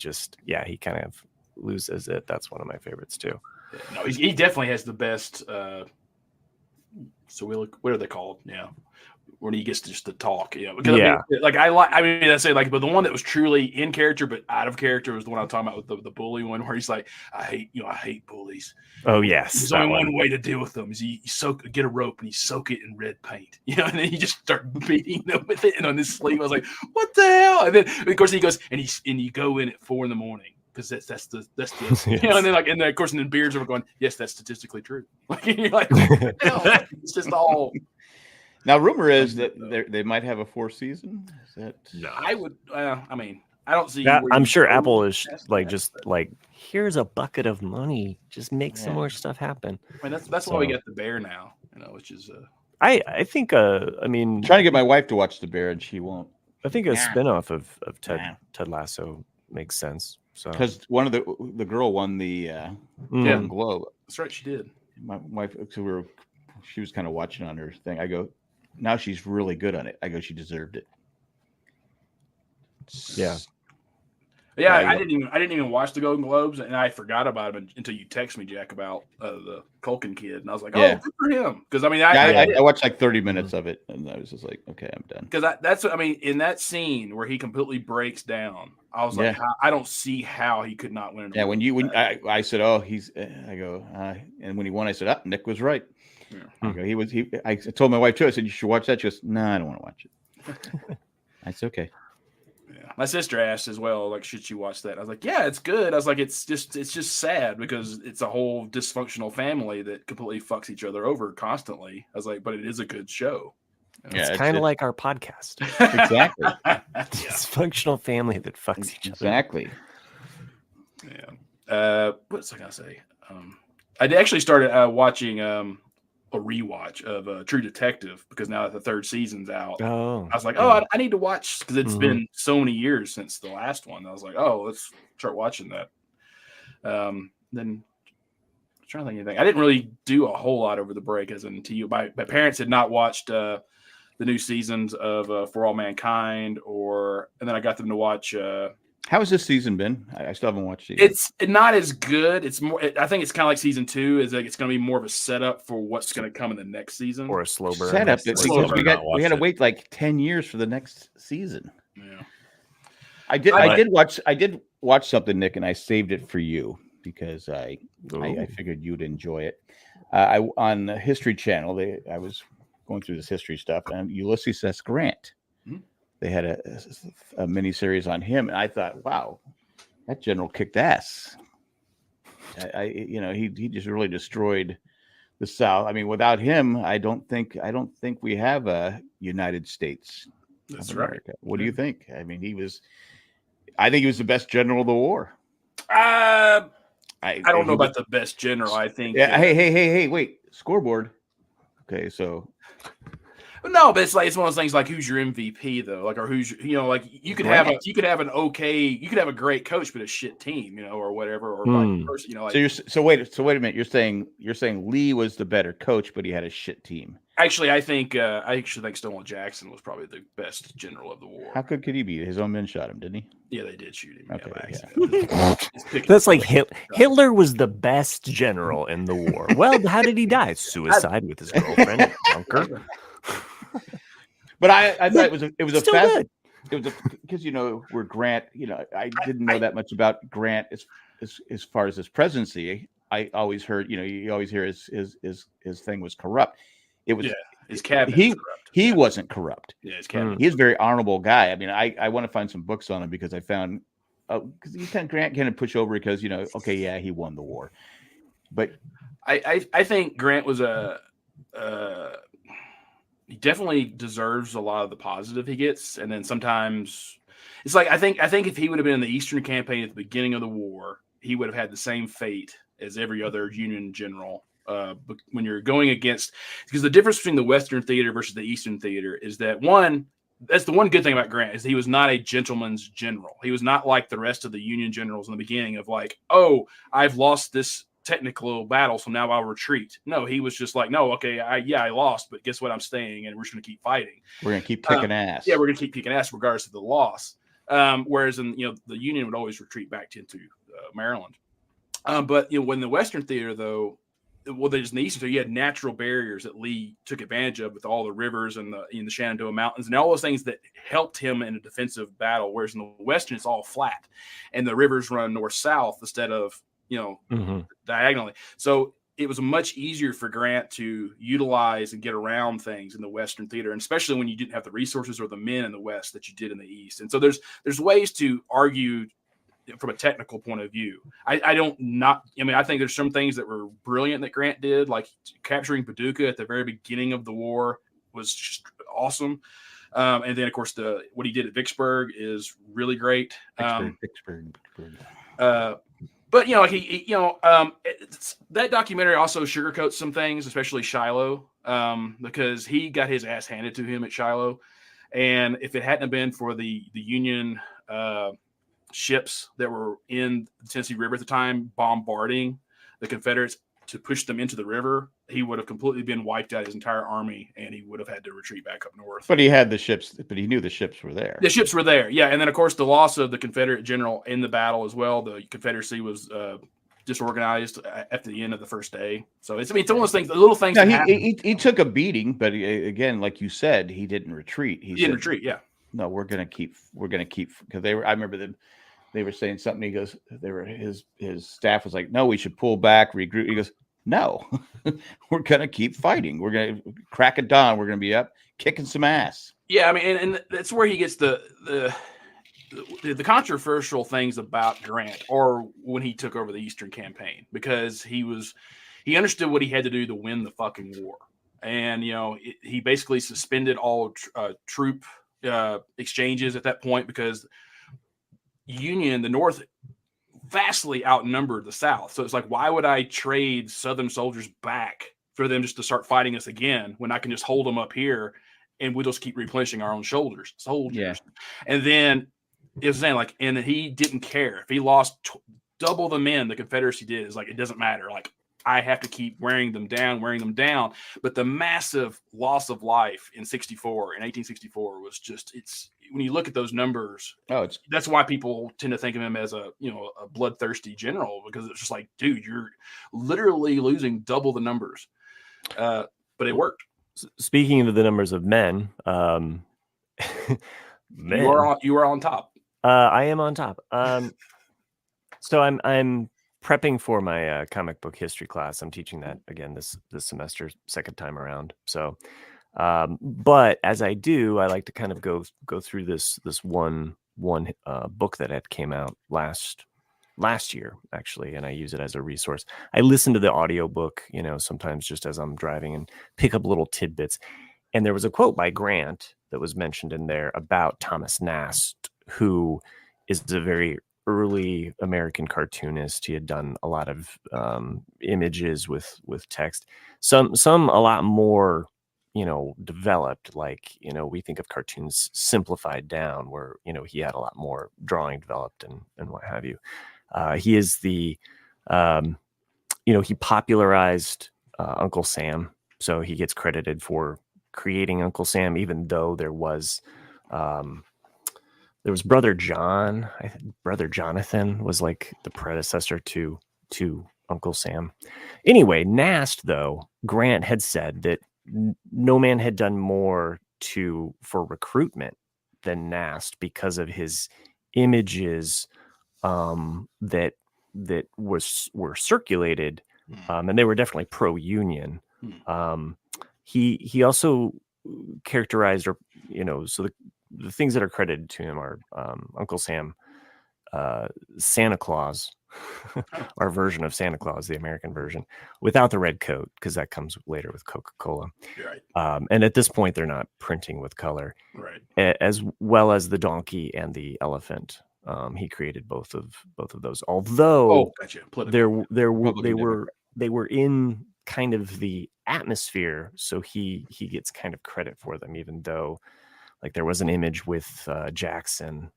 kind of loses it. That's one of my favorites too. No, he definitely has the best. What are they called? Yeah, when he gets just to talk. Yeah, because I say but the one that was truly in character but out of character was the one I'm talking about with the bully one, where he's like, I hate bullies. Oh yes, there's only one way to deal with them is you get a rope and you soak it in red paint, and then you just start beating them with it. And on his sleeve, I was like, what the hell? And then of course he goes and you go in at 4 a.m. because that's the yes. And then of course beards are going, yes, that's statistically true. Like you're like, it's just all. Now, rumor is that they might have a 4th season. Is that? No, I would. I don't see. I'm sure Apple is here's a bucket of money. Just make some more stuff happen. I mean, that's why we get the Bear now. Which is. I think. Trying to get my wife to watch the Bear and she won't. I think a spinoff of Ted Lasso makes sense. So because one of the girl won the Golden Globe. That's right, she did. My wife. So she was kind of watching on her thing. I go. Now she's really good on it. I go, she deserved it. Yeah. Yeah, I didn't even watch the Golden Globes, and I forgot about him until you texted me, Jack, about the Culkin kid, and I was like, "Oh, good for him." Because I watched like 30 minutes of it, and I was just like, "Okay, I'm done." Because in that scene where he completely breaks down, I was like, I don't see how he could not win. Yeah, I said, "Oh, he's," I go, and when he won, I said, Nick was right." Yeah. I told my wife too. I said, "You should watch that." She goes, "No, I don't want to watch it." That's okay. Yeah. My sister asked as well, like, should she watch that? I was like, yeah, it's good. I was like, it's just sad because it's a whole dysfunctional family that completely fucks each other over constantly. I was like, but it is a good show. It's kind of like our podcast. Exactly. Dysfunctional family that fucks each other. Exactly. Yeah. What was I gonna say? I actually started watching a rewatch of True Detective because now that the 3rd season's out, I was like, I need to watch because it's been so many years since the last one. I was like, let's start watching that. Then I'm trying to think of anything. I didn't really do a whole lot over the break, as in to you. My parents had not watched the new seasons of For All Mankind, and then I got them to watch. How has this season been? I still haven't watched it. It's not as good. It's more. I think it's kind of like season 2. Is like it's going to be more of a setup for what's going to come in the next season, or a slow burn. Setup. We had to wait like 10 years for the next season. Yeah, I did watch something, Nick, and I saved it for you because I figured you'd enjoy it. On the History Channel, I was going through this history stuff, and Ulysses S. Grant. They had a mini series on him, and I thought, wow, that general kicked ass. He just really destroyed the South. I mean, without him, I don't think we have a United States of America. Right. What do you think? I mean, I think he was the best general of the war. I don't know about the best general. I think. Yeah. Hey, wait. Scoreboard. Okay, so. No, but it's one of those things like who's your MVP though, like or who's like you could have a great coach but a shit team, or whatever, or vice versa, like. So wait a minute. You're saying Lee was the better coach, but he had a shit team. Actually, I actually think Stonewall Jackson was probably the best general of the war. How could he be? His own men shot him, didn't he? Yeah, they did shoot him. Okay, yeah. That's like Hitler was the best general in the war. Well, how did he die? Suicide with his girlfriend in a bunker. But I thought it was a Still fast. good. It was because where Grant. I didn't know that much about Grant as far as his presidency. I always heard. You always hear his thing was corrupt. It was his cabinet. He wasn't corrupt. Yeah, his cabinet. He's a very honorable guy. I mean, I want to find some books on him because I found because Grant kind of push over because he won the war, but I think Grant was he definitely deserves a lot of the positive he gets, and then sometimes it's like I think if he would have been in the Eastern Campaign at the beginning of the war, he would have had the same fate as every other Union general. When you're going against, because the difference between the Western theater versus the Eastern theater is that that's the one good thing about Grant is he was not a gentleman's general. He was not like the rest of the Union generals in the beginning of like, oh, I've lost this technical battle, so now I'll retreat. No, he was just like, no, okay, I lost, but guess what? I'm staying, and we're just going to keep fighting. We're going to keep kicking ass. Yeah, we're going to keep kicking ass regardless of the loss. Whereas in the Union would always retreat back into Maryland. But when the Western theater though. Well, there's in the Eastern, so you had natural barriers that Lee took advantage of with all the rivers and the Shenandoah Mountains and all those things that helped him in a defensive battle. Whereas in the Western, it's all flat, and the rivers run north-south instead of diagonally. So it was much easier for Grant to utilize and get around things in the Western theater, and especially when you didn't have the resources or the men in the West that you did in the East. And so there's ways to argue from a technical point of view. I think there's some things that were brilliant that Grant did, like capturing Paducah at the very beginning of the war was just awesome. And then of course what he did at Vicksburg is really great. Vicksburg. But that documentary also sugarcoats some things, especially Shiloh, because he got his ass handed to him at Shiloh, and if it hadn't been for the Union ships that were in the Tennessee River at the time bombarding the Confederates to push them into the river, he would have completely been wiped out, his entire army, and he would have had to retreat back up north. But he had the ships, but he knew the ships were there. The ships were there, yeah. And then, of course, the loss of the Confederate general in the battle as well. The Confederacy was disorganized at the end of the first day. So it's one of those things, the little things. No, he took a beating, but again, like you said, he didn't retreat. He didn't retreat, yeah. No, we're gonna keep because I remember them. They were saying something. He goes, his staff was like, no, we should pull back, regroup. He goes, no, we're going to keep fighting. We're going to crack at dawn. We're going to be up kicking some ass. Yeah. I mean, and that's where he gets the controversial things about Grant, or when he took over the Eastern Campaign, because he understood what he had to do to win the fucking war. And, he basically suspended all troop exchanges at that point because the North vastly outnumbered the South. So it's like, why would I trade Southern soldiers back for them just to start fighting us again when I can just hold them up here and we'll just keep replenishing our own soldiers? Yeah. And then it was saying and he didn't care if he lost double the men the Confederacy did. It's like, it doesn't matter. Like, I have to keep wearing them down. But the massive loss of life in 1864 was just, when you look at those numbers, that's why people tend to think of him as a bloodthirsty general, because it's just like, dude, you're literally losing double the numbers. But it worked. Speaking of the numbers of men, you are on top. I am on top. So I'm prepping for my comic book history class. I'm teaching that again this semester, second time around. So, but as I do, I like to kind of go through this one book that came out last year, actually, and I use it as a resource. I listen to the audiobook, sometimes just as I'm driving, and pick up little tidbits. And there was a quote by Grant that was mentioned in there about Thomas Nast, who is a very early American cartoonist. He had done a lot of images with text, some a lot more developed. Like, we think of cartoons simplified down, where, he had a lot more drawing developed and what have you. He is the, he popularized Uncle Sam. So he gets credited for creating Uncle Sam, even though there was Brother John. Brother Jonathan was like the predecessor to Uncle Sam. Anyway, Nast, though, Grant had said that no man had done more for recruitment than Nast, because of his images that were circulated, and they were definitely pro-union. He also characterized, or so the things that are credited to him are Uncle Sam, Santa Claus, our version of Santa Claus, the American version, without the red coat, because that comes later with Coca-Cola. Right. And at this point, they're not printing with color, Right. as well as the donkey and the elephant. He created both of those, although Gotcha. they were in kind of the atmosphere, so he gets kind of credit for them, even though, like, there was an image with Jackson's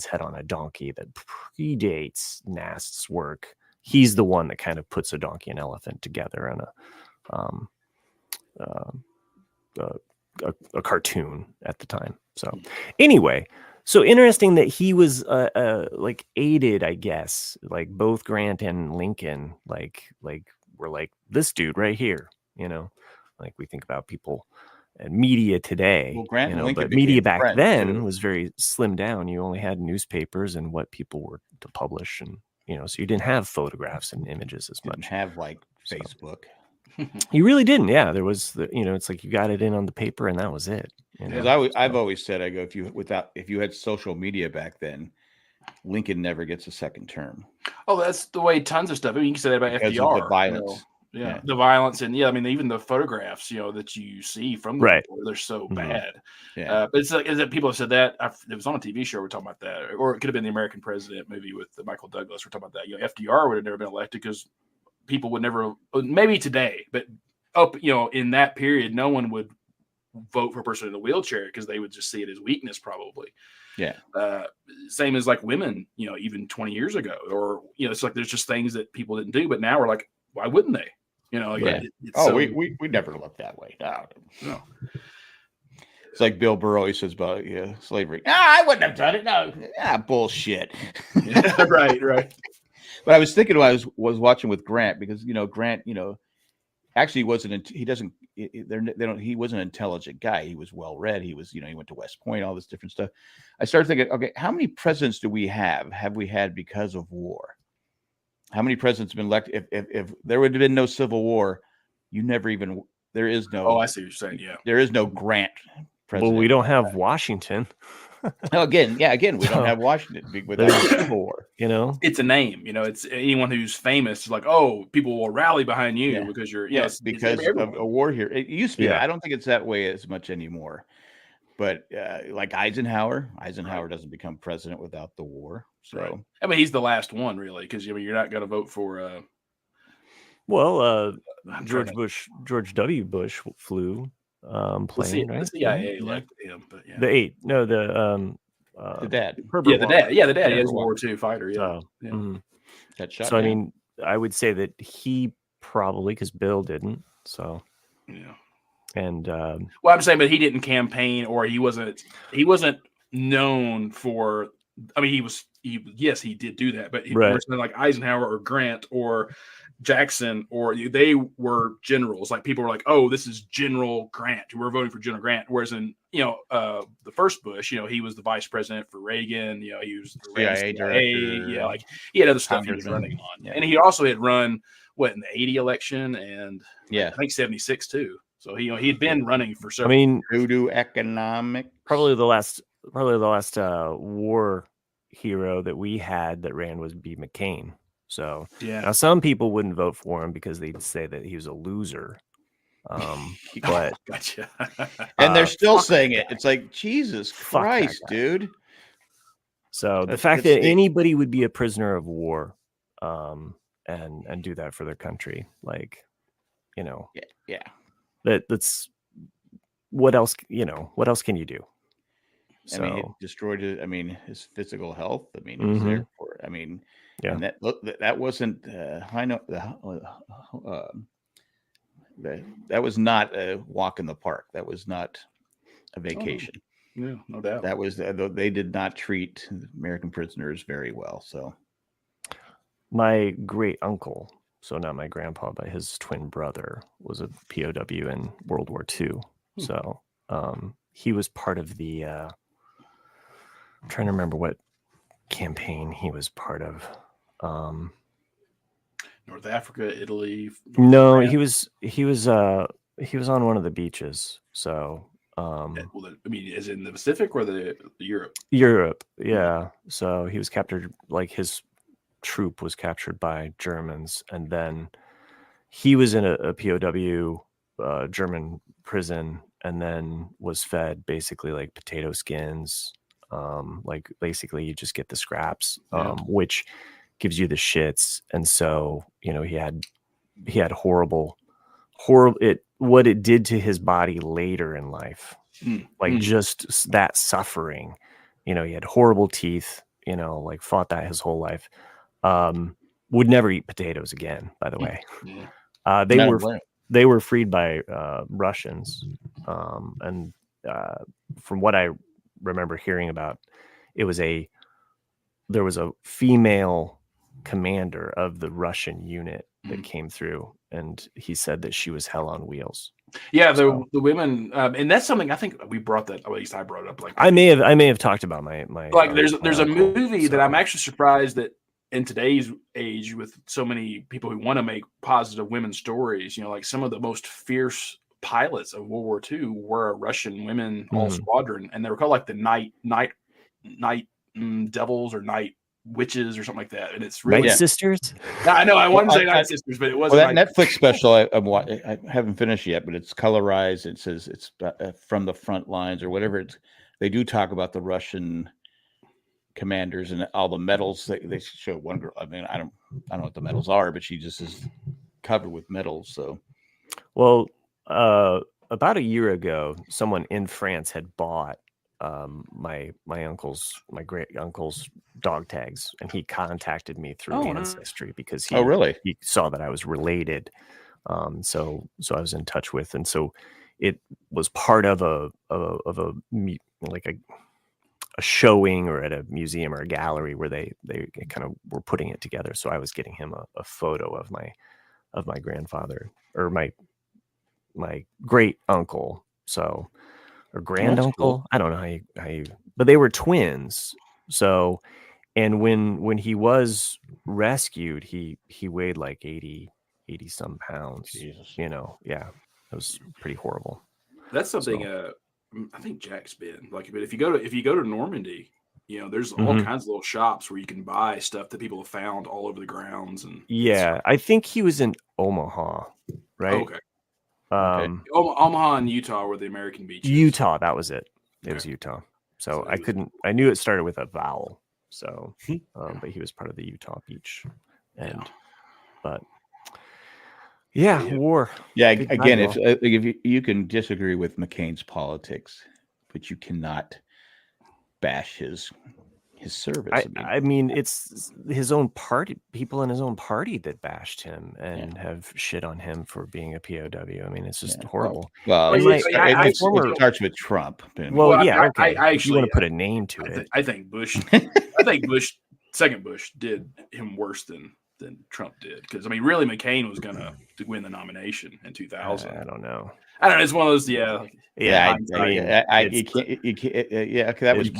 head on a donkey that predates Nast's work. He's the one that kind of puts a donkey and elephant together in a cartoon at the time. So anyway, so interesting that he was like aided, I guess, like both Grant and Lincoln, like were like, this dude right here, like we think about people and media today. Well, Grant and Lincoln but media became back friends, then too. was very slimmed down. You only had newspapers and what people were to publish, and so you didn't have photographs and images as Didn't much. have like Facebook. You really didn't. Yeah, there was it's like you got it in on the paper and that was it. Because I've always said, I go, if you had social media back then, Lincoln never gets a second term. Oh, that's the way tons of stuff. I mean, you can say that about Because FDR. of the violence. Yeah, the violence, and I mean, even the photographs, that you see from the Right. war, they're so bad. Yeah. But it's like, is that people have said that it was on a TV show. We're talking about that, or it could have been the American President movie with Michael Douglas. We're talking about that. FDR would have never been elected because people would never. Maybe today, but in that period, no one would vote for a person in a wheelchair because they would just see it as weakness, probably. Yeah. Same as like women, even 20 years ago, or it's like there's just things that people didn't do, but now we're like, why wouldn't they? We never looked that way. No. It's like Bill Burr always says about slavery. I wouldn't have done it. No, bullshit. Right. But I was thinking when I was watching with Grant, because Grant, actually wasn't. He doesn't. He was an intelligent guy. He was well read. He was. He went to West Point. All this different stuff. I started thinking, okay, how many presidents do we have? Have we had because of war? How many presidents have been elected? If there would have been no Civil War, there is no. Oh, I see what you're saying. Yeah. There is no Grant president. Well, we don't have Washington. Again, we don't have Washington without the Civil War. It's a name. It's anyone who's famous is like, oh, people will rally behind you because you're. Yes, because of a war here. It used to be. I don't think it's that way as much anymore. But like Eisenhower doesn't become president without the war. So right. I mean, he's the last one, really, because you're not going to vote for. George W. Bush flew plane, right? The CIA elected him, but yeah. The dad. The dad. Yeah, the dad. He is a World War II fighter. Yeah. Got shot. So I mean, I would say that he probably, because Bill didn't. So yeah. And well, I'm saying, but he didn't campaign, or he wasn't known for. I mean, yes, he did do that, but he wasn't like Eisenhower or Grant or Jackson, or they were generals. Like people were like, "Oh, this is General Grant. We're voting for General Grant." Whereas in the first Bush, he was the vice president for Reagan. He was the CIA director. Yeah, like he had other stuff he was running on, and he also had run in the '80 election, and I think '76 too. So he had been running for several. I mean, voodoo economic. Probably the last war hero that we had that ran was B. McCain. So now some people wouldn't vote for him because they'd say that he was a loser. But gotcha. And they're still saying it. It's like, Jesus Christ, dude. So the fact that anybody would be a prisoner of war, and do that for their country, like, yeah. that's what else? What else can you do? I mean, it So, destroyed it. I mean, his physical health. I mean, he was mhm, there for it. I mean, yeah. and that wasn't. I know that was not a walk in the park. That was not a Oh, no. vacation. Yeah, no doubt. That was they did not treat American prisoners very well. So My great uncle, so not my grandpa, but his twin brother, was a POW in World War II. Hmm. So he was part of the. I'm trying to remember what campaign he was part of. North Africa, Italy. No, France. he was on one of the beaches. So Well, I mean, is it in the Pacific or the Europe? Europe, yeah. So he was captured, like his troop was captured by Germans, and then he was in a POW German prison, and then was fed basically like potato skins. Like basically you just get the scraps, Yeah. which gives you the shits. And so, he had horrible what it did to his body later in life. Like just that suffering, he had horrible teeth, like fought that his whole life. Would never eat potatoes again, by the way. Yeah. They were freed by Russians, and from what I remember hearing about, there was a female commander of the Russian unit that came through, and he said that she was hell on wheels. Yeah, the women, and that's something I think we brought that. At least I brought it up. Like I may have talked about my like there's a uncle, movie that I'm actually surprised that in today's age, with so many people who want to make positive women stories, like some of the most fierce pilots of World War II were a Russian women all squadron, and they were called like the night devils or night witches or something like that. And it's really Night Sisters. I know I wanted to say Night Sisters, but it wasn't. Well, that Netflix special I haven't finished yet, but it's colorized. It says it's from the front lines or whatever. They do talk about the Russian commanders and all the medals. They show one girl. I mean, I don't know what the medals are, but she just is covered with medals. So, well, about a year ago, someone in France had bought my great uncle's dog tags, and he contacted me through Ancestry because he saw that I was related. So I was in touch with, and so it was part of a showing or at a museum or a gallery where they kind of were putting it together. So I was getting him a photo of my grandfather, or my great uncle. So, or grand uncle. Cool. I don't know how you, but they were twins. So, and when he was rescued, he weighed like 80 some pounds. Jesus. Yeah, it was pretty horrible. That's something. So, I think Jack's been like, but if you go to Normandy, there's all kinds of little shops where you can buy stuff that people have found all over the grounds. And yeah, I think he was in Omaha, right? Oh, okay. Omaha and Utah were the American beaches. Utah, that was it. It was Utah. So I knew it started with a vowel. So, but he was part of the Utah beach, but war. Yeah, again, if you can disagree with McCain's politics, but you cannot bash his service. I mean, it's his own party, people in his own party that bashed him and have shit on him for being a POW. I mean, it's just horrible. Well, it starts with Trump. Well, yeah, okay. I actually, you want to put a name to it. I think Bush. Second Bush did him worse than Trump did, because I mean, really, McCain was gonna win the nomination in 2000. I don't know. It's one of those. Yeah. You can't. That was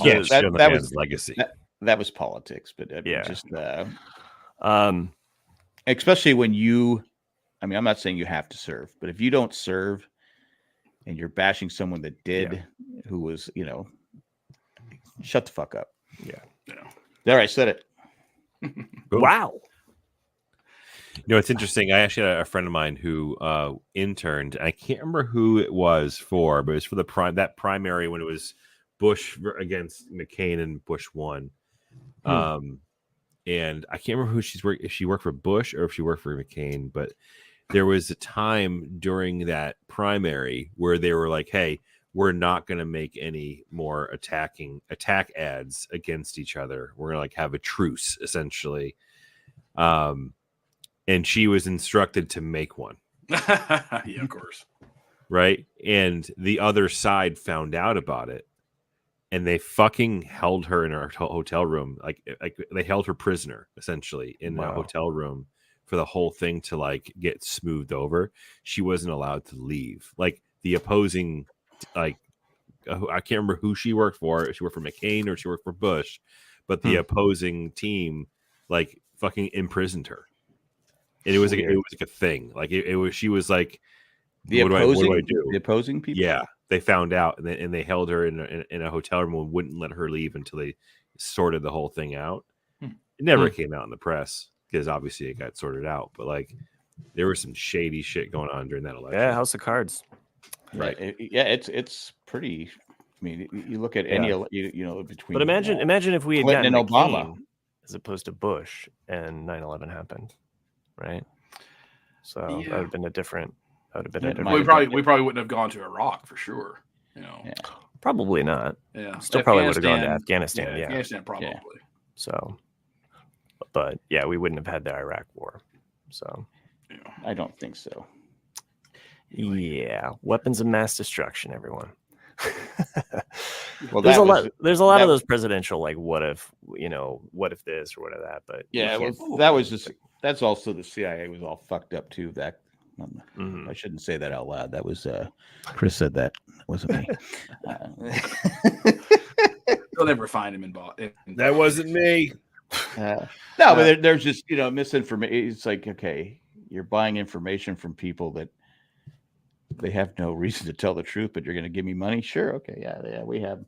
legacy. That was politics, but just especially when you. I mean, I'm not saying you have to serve, but if you don't serve, and you're bashing someone that did, who was, shut the fuck up. Yeah. There, I said it. Wow. It's interesting. I actually had a friend of mine who interned. I can't remember who it was for, but it was for that primary when it was Bush against McCain and Bush won. And I can't remember if she worked for Bush or if she worked for McCain, but there was a time during that primary where they were like, hey, we're not going to make any more attack ads against each other. We're going to like have a truce essentially. And she was instructed to make one. Yeah, of course. Right. And the other side found out about it. And they fucking held her in her hotel room. Like they held her prisoner essentially in a hotel room for the whole thing to like get smoothed over. She wasn't allowed to leave. Like the opposing, like I can't remember who she worked for. She worked for McCain or she worked for Bush, but the opposing team like fucking imprisoned her. And it was like a thing. Like it was. She was like, what do I do? The opposing people. Yeah. They found out and they held her in a hotel room and wouldn't let her leave until they sorted the whole thing out. It never came out in the press because obviously it got sorted out. But like there was some shady shit going on during that election. Yeah, House of Cards. Right. It's pretty. I mean, you look at any between. But imagine if we had Clinton gotten and Obama McCain as opposed to Bush and 9/11 happened, right? So that would have been a different. We probably wouldn't have gone to Iraq for sure. Probably not. Yeah, still probably would have gone to Afghanistan. Yeah, Afghanistan probably. Yeah. So, but yeah, we wouldn't have had the Iraq War. So, I don't think so. Yeah, weapons of mass destruction, everyone. Well, there's a lot of those presidential like what if this or what if that, but that's also the CIA was all fucked up too. That I shouldn't say that out loud. That was Chris said that. It wasn't me. They'll never find him in Boston. That wasn't me. But there's just misinformation. It's like, okay, you're buying information from people that they have no reason to tell the truth, but you're going to give me money. Sure. Okay. Yeah. We have.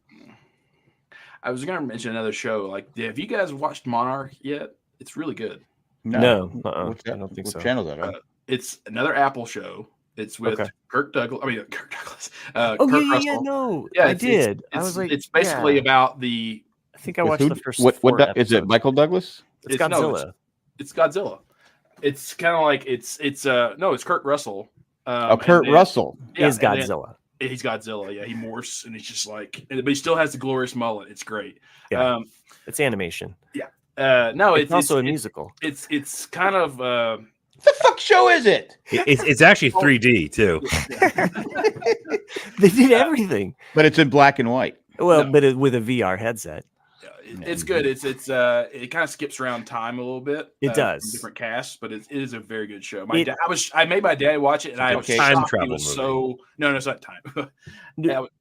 I was going to mention another show. Like, have you guys watched Monarch yet? It's really good. No. I don't think so. What channel is that on? It's another Apple show. It's with Kirk Douglas. Kirk Russell. No. Yeah, I did. I was like, it's basically about the. I think I watched the first. What is it? Michael Douglas? It's Godzilla. It's Godzilla. It's kind of like it's Kurt Russell. Kurt Russell is Godzilla. He's Godzilla. Yeah, he morphs and he's just like, but he still has the glorious mullet. It's great. Yeah. It's animation. Yeah. No, it's also a musical. It's kind of. What the fuck show is it? It's actually 3D too. They did everything, but it's in black and white. Well, but with a VR headset. It's good. It kind of skips around time a little bit. It does different casts, but it is a very good show. I made my dad watch it, and I was time shocked. He was no, it's not time.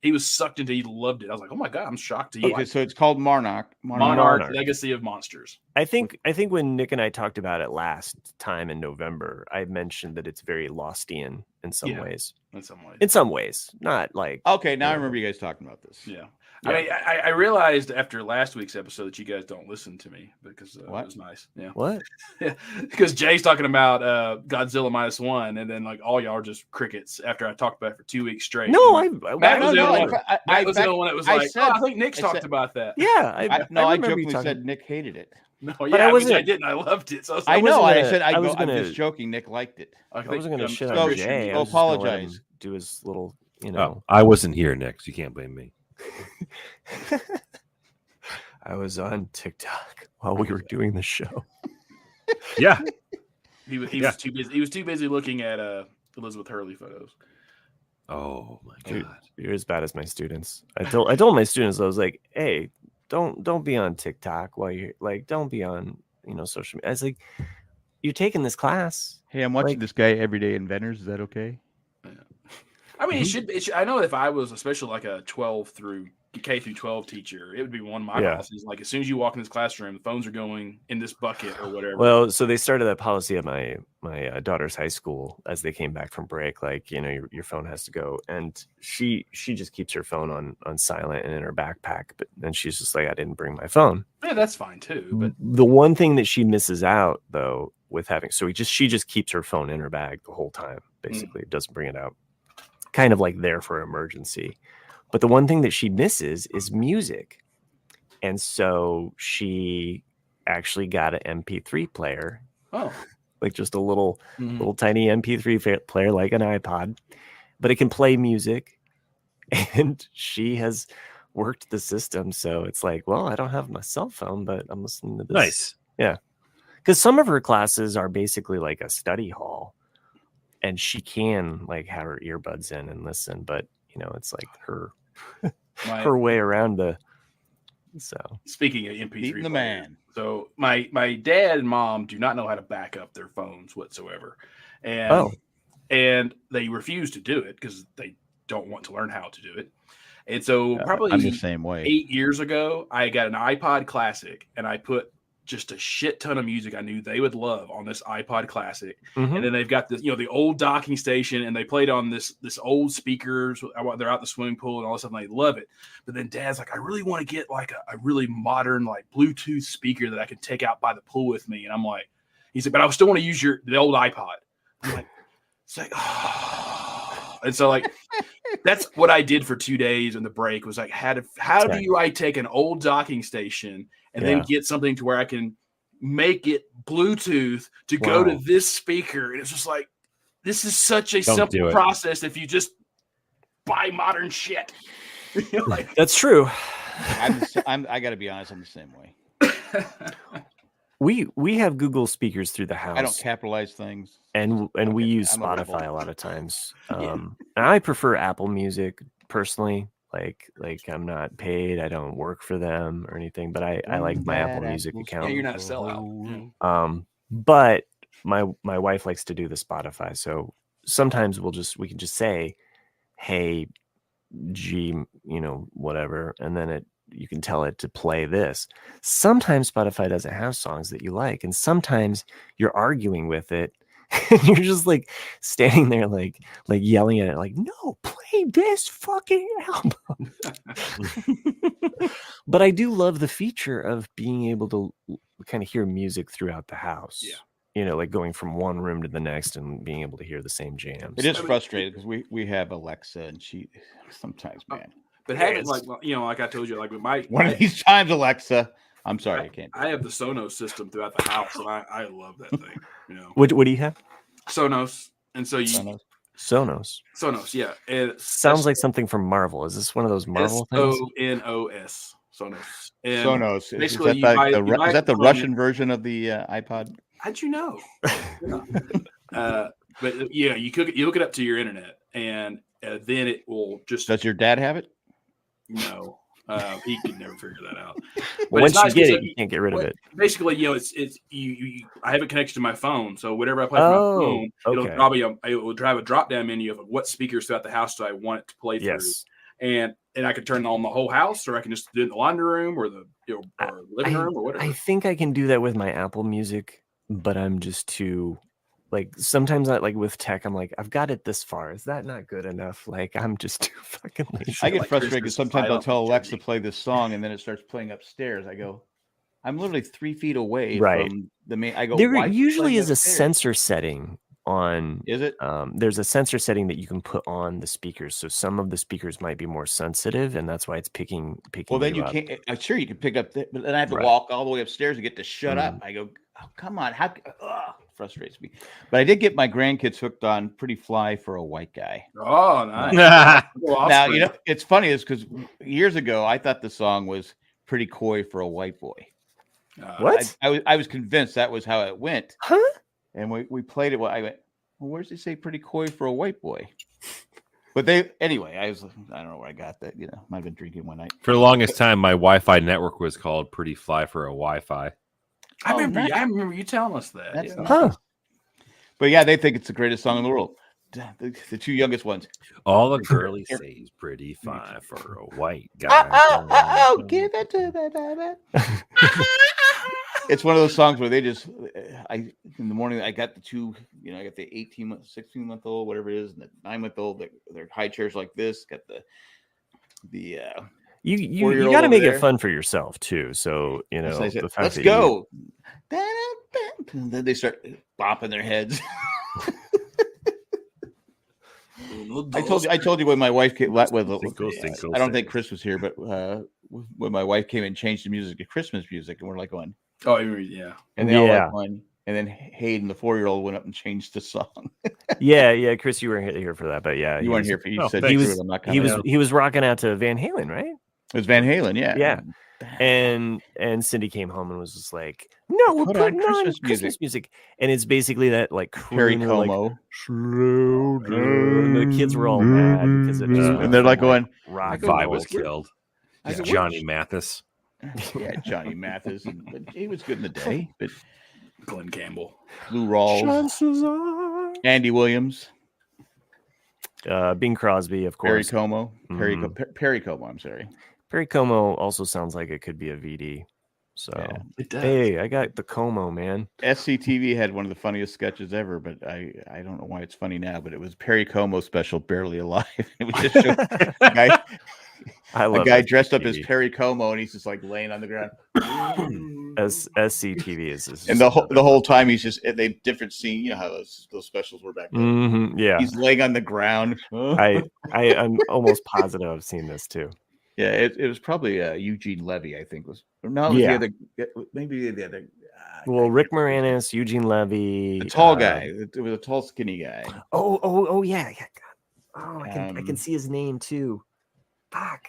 He was sucked into. He loved it. I was like, oh my god, I'm shocked. Okay, so it's called Monarch. Legacy of Monsters. I think when Nick and I talked about it last time in November, I mentioned that it's very Lostian in some ways. In some ways, not like. Okay, now I remember you guys talking about this. Yeah. I mean, I realized after last week's episode that you guys don't listen to me because it was nice. Yeah. What? Yeah. Because Jay's talking about Godzilla -1, and then like all y'all are just crickets after I talked about it for 2 weeks straight. No, Matt was the one that was like, I think Nick's talked about that. Yeah. I jokingly said Nick hated it. No, yeah, I didn't. I loved it. So I'm just joking. Nick liked it. I wasn't going to shit on Jay. I apologize. Do his little, I wasn't here, Nick, so you can't blame me. I was on TikTok while we were doing the show. Yeah, he was too busy. He was too busy looking at Elizabeth Hurley photos. Oh my god, dude, you're as bad as my students. I told my students, I was like, hey, don't be on TikTok while you're like, don't be on social media. I was like, you're taking this class. Hey, I'm watching this guy Everyday Inventors. Is that okay? I mean, it should. I know if I was especially like a K through 12 teacher, it would be one of my policies. Like as soon as you walk in this classroom, the phones are going in this bucket or whatever. Well, so they started that policy at my daughter's high school as they came back from break. Like your phone has to go, and she just keeps her phone on silent and in her backpack. But then she's just like, I didn't bring my phone. Yeah, that's fine too. But the one thing that she misses out though with having she just keeps her phone in her bag the whole time. Basically, doesn't bring it out. Kind of like there for emergency. But the one thing that she misses is music. And so she actually got an MP3 player. Oh. Like just a little tiny MP3 player like an iPod. But it can play music and she has worked the system. So it's like, well, I don't have my cell phone, but I'm listening to this. Nice. Yeah. Because some of her classes are basically like a study hall, and she can like have her earbuds in and listen, but you know, it's like her way around the. So speaking of MP3 Beating the players, man. so my dad and mom do not know how to back up their phones whatsoever, and they refuse to do it because they don't want to learn how to do it. And so probably I'm the same way. 8 years ago, I got an iPod Classic, and I put just a shit ton of music I knew they would love on this iPod Classic. And then they've got this, the old docking station, and they played on this old speakers. They're out the swimming pool and all this stuff, and they love it. But then Dad's like, I really want to get like a really modern, like Bluetooth speaker that I can take out by the pool with me. And I'm like, he said, but I still want to use the old iPod. I'm like, it's like, oh. And so like, that's what I did for 2 days in the break was like, how do I take an old docking station and then get something to where I can make it Bluetooth to go to this speaker? And it's just like, this is such a simple process if you just buy modern shit. Like, that's true. I got to be honest, I'm the same way. We have Google speakers through the house. I don't capitalize things, and we use Spotify a lot of times. And I prefer Apple Music personally. Like I'm not paid. I don't work for them or anything, but I like my Apple Music account. Yeah, you're not a sellout. But my wife likes to do the Spotify, so sometimes we can just say, "Hey, G, whatever," and then you can tell it to play this. Sometimes Spotify doesn't have songs that you like, and sometimes you're arguing with it, and you're just like standing there, like yelling at it, like, "No, play this fucking album." But I do love the feature of being able to kind of hear music throughout the house. Yeah. Like going from one room to the next and being able to hear the same jams. It is frustrating because we have Alexa, and she sometimes, man. But having like I told you, like with one of these times, Alexa, I'm sorry, I can't. I have the Sonos system throughout the house, and I love that thing. What do you have? Sonos, and so Sonos. Yeah. It sounds like something from Marvel. Is this one of those Marvel things? Sonos. Sonos. And Sonos. Basically, is that the Russian version of the iPod? How'd you know? But you look it up to your internet, and then it will just. Does your dad have it? No, he could never figure that out. But once you get it, you can't get rid of it. Basically, it's you. I have it connected to my phone, so whatever I play from my phone, it'll probably it will drive a drop down menu of what speakers throughout the house do I want it to play through. Yes. And I can turn on the whole house, or I can just do it in the laundry room or the or living room or whatever. I think I can do that with my Apple Music, but I'm just too. Like sometimes like with tech, I'm like, I've got it this far. Is that not good enough? Like I'm just too fucking lazy. I get frustrated because sometimes I'll tell Alexa to play this song, and then it starts playing upstairs. I go, I'm literally 3 feet away from the main. I go, there usually is a sensor setting on. Is it? There's a sensor setting that you can put on the speakers, so some of the speakers might be more sensitive, and that's why it's picking. Well, then you can't. I'm sure you can pick up, but then I have to walk all the way upstairs to get to shut up. I go, oh, come on, how? Frustrates me. But I did get my grandkids hooked on Pretty Fly for a White Guy. Oh, nice. Now, it's funny is because years ago I thought the song was Pretty Coy for a White Boy. What? I was convinced that was how it went. Huh? And we played it. I went, well, where's it say Pretty Coy for a White Boy? But I don't know where I got that. Might have been drinking one night. For the longest time, my Wi-Fi network was called Pretty Fly for a Wi-Fi. I remember you telling us that. That's But yeah, they think it's the greatest song in the world. The two youngest ones. All the girlies say he's pretty fine for a white guy. Give it to me, baby. It's one of those songs where they just, in the morning, I got the two, I got the 16-month-old, whatever it is, and the 9-month-old. They're high chairs like this. Got the you got to make it fun for yourself too. So the fact let's go. And then they start bopping their heads. I told you when my wife came. I don't think Chris was here, but when my wife came and changed the music to Christmas music, and we're like going, oh yeah, and they all like one. And then Hayden, the 4-year-old, went up and changed the song. Yeah, Chris, you weren't here for that, but yeah, You weren't here for. You Oh, said thanks. screw it, I'm not coming. he was rocking out to Van Halen, right? It was Van Halen, yeah. Yeah. And Cindy came home and was just like, "No, we're Put on putting on Christmas Christmas music," and it's basically that like Perry crooner, like, Como. slow down. And the kids were all mad because it just went And they're like from, going, rock Vibe and roll was to- killed. I It's go, Johnny Mathis. Yeah, Johnny Mathis. But he was good in the day. But Glenn Campbell. Lou Rawls, Chances are. Andy Williams, Bing Crosby, of Perry course. Como. Mhm. Perry Como, I'm sorry. Perry Como also sounds like it could be a VD. So, Yeah. It does. hey, I got the Como, man. SCTV had one of the funniest sketches ever, but I don't know why it's funny now, but it was Perry Como special, Barely Alive. It was just I a love guy dressed up as SCTV. Perry Como, and he's just like laying on the ground. SCTV is And the whole time he's just they different scene. You know how those specials were back then. Mhm, yeah. He's laying on the ground. I'm almost positive I've seen this too. Yeah, it was probably Eugene Levy, I think was. Or no, it was Yeah. the other. Maybe the other. Well, Rick Moranis, Eugene Levy, the tall guy. It was a tall, skinny guy. Oh yeah. Oh, I can Um, see his name too. Fuck.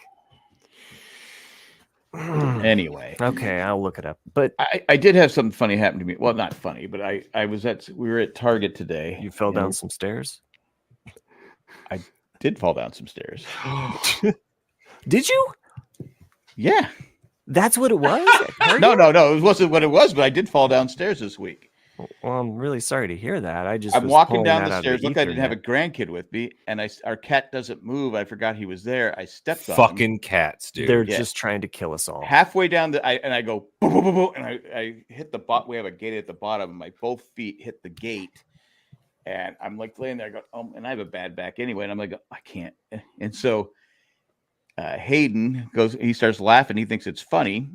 Anyway, Okay, I'll look it up. But I did have something funny happen to me. Well, not funny, but we were at Target today. you fell and down some stairs. Did fall down some stairs. Did you? Yeah. That's what it was? No. It wasn't what it was, but I did fall downstairs this week. Well, I'm really sorry to hear that. I'm was walking pulling down that the out of stairs. Look, I didn't have a Ethernet. grandkid with me, and our cat doesn't move. I forgot he was there. I stepped on him. Fucking cats, dude. They're Yeah. just trying to kill us all. Halfway down I go boom, boom, boom, boom, and I hit the bot. We have a gate at the bottom, and my both feet hit the gate, and I'm like laying there. I go, and I have a bad back anyway, and I'm like, I can't. And so Hayden goes, he starts laughing. He thinks it's funny,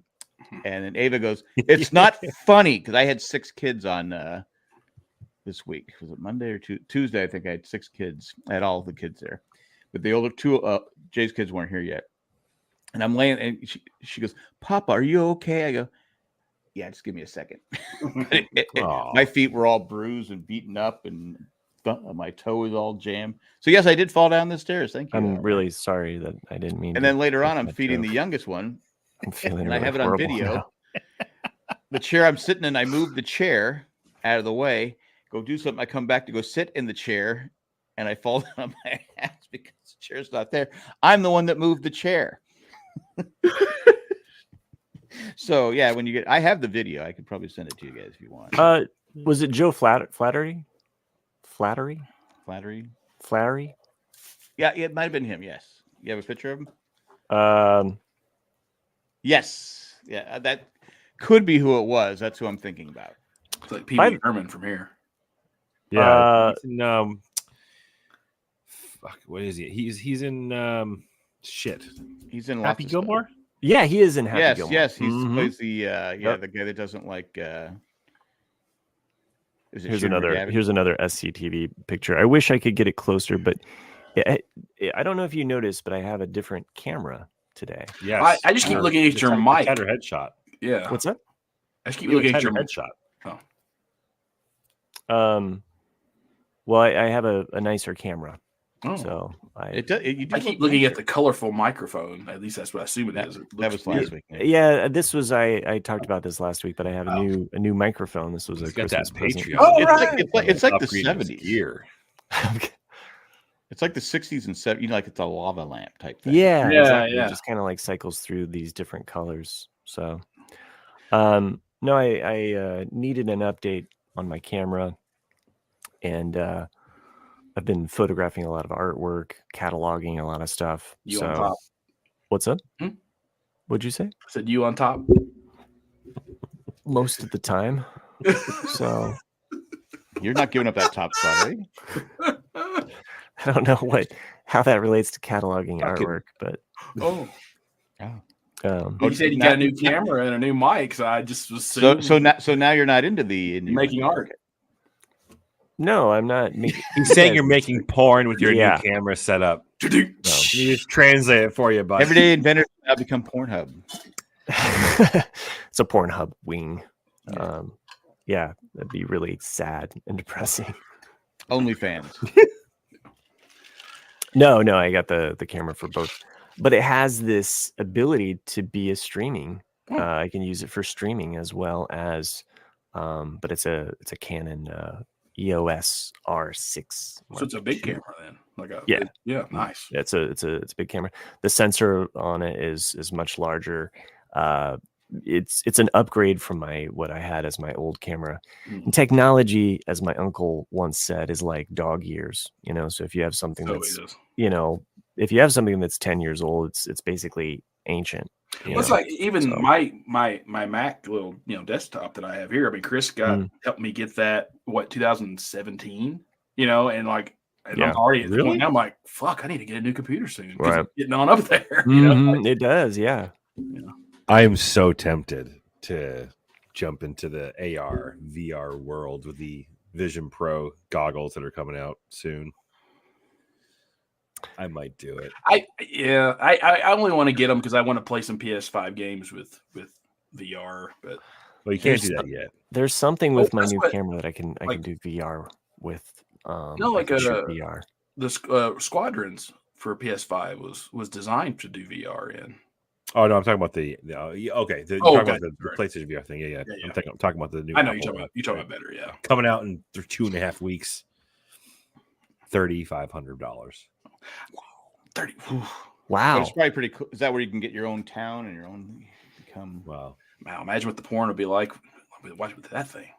and then Ava goes, "It's not funny," because I had 6 kids on this week. Was it Monday or Tuesday? I think I had 6 kids. I had all the kids there, but the older 2, Jay's kids weren't here yet. And I'm laying, and she goes, "Papa, are you okay?" I go, "Yeah, just give me a second." My feet were all bruised and beaten up, and my toe was all jammed. So yes, I did fall down the stairs. Thank you. I'm really sorry that I didn't mean. And then later on, I'm feeding the youngest one, I'm feeling and I really have it on horrible video. now. The chair I'm sitting in, I moved the chair out of the way, go do something. I come back to go sit in the chair, and I fall down on my ass because the chair's not there. I'm the one that moved the chair. So yeah, I have the video. I could probably send it to you guys if you want. Was it Joe Flattery? Flattery? Yeah, it might have been him. Yes. You have a picture of him? Yes. Yeah, that could be who it was. That's who I'm thinking about. It's like Pee Wee Herman from here. Yeah. He's in, fuck, what is he? He's in shit. He's in Happy lots of Gilmore? stuff. Yeah, he is in Happy Gilmore. Yes, he Mhm. plays the Yep. the guy that doesn't like is it Here's Shooter another McGavin? here's another SCTV picture. I wish I could get it closer, but I don't know if you noticed, but I have a different camera today. Yes. I just keep looking at your mic. Had her headshot. Yeah. What's that? I just keep looking at your headshot. Well, I have a nicer camera, Oh. so You do I keep look looking nicer. at the colorful microphone. At least that's what I assume it is. It That looks was last good. week. yeah. This was I talked about this last week, but I have a new microphone. This was He's a got Christmas that present. Patreon. Oh, It's right. like it's like the Upgrading his 70s. gear. It's like the 60s and 70s. Like it's a lava lamp type thing. Yeah, Yeah, exactly. yeah. It just kind of like cycles through these different colors. So, no, I needed an update on my camera, and I've been photographing a lot of artwork, cataloging a lot of stuff. You so, on top? what's up? Hmm? What'd you say? I said you on top. Most of the time. So You're not giving up that top spot, are you? I don't know how that relates to cataloging Fucking- artwork, but Oh, Oh, you said you got a new camera and a new mic, so I just was so now you're not into the making art. no, I'm not. Making, He's saying you're making porn with your Yeah. new camera set up. no. Let me just translate it for you, bud. Everyday inventors now become Pornhub. It's a Pornhub wing. Yeah. Yeah, that'd be really sad and depressing. OnlyFans. No, I got the camera for both, but it has this ability to be a streaming. I can use it for streaming as well as, but it's a Canon EOS R6. So it's a big camera then. Nice. It's a big camera. The sensor on it is much larger. It's an upgrade from what I had as my old camera. And technology, as my uncle once said, is like dog years. So if you have something that's if you have something that's 10 years old, it's basically ancient. It's like even my Mac little desktop that I have here. I mean, Chris helped me get that 2017. And like. And I'm already at the point now, I'm like, fuck, I need to get a new computer soon. Right. I'm getting on up there. It does, yeah. I am so tempted to jump into the AR, VR world with the Vision Pro goggles that are coming out soon. I might do it. I only want to get them because I want to play some PS5 games with VR. But you can't do that yet. There's something with my new camera that I can do VR with. VR. The Squadrons for PS5 was designed to do VR in. Oh no, I'm talking about the PlayStation VR thing. Yeah. I'm talking about the new. I know you're talking about better. Yeah, coming out in 2.5 weeks. $3,500. Wow, it's probably pretty cool. Is that where you can get your own town and your own become? Wow. Imagine what the porn would be like. Watch that thing.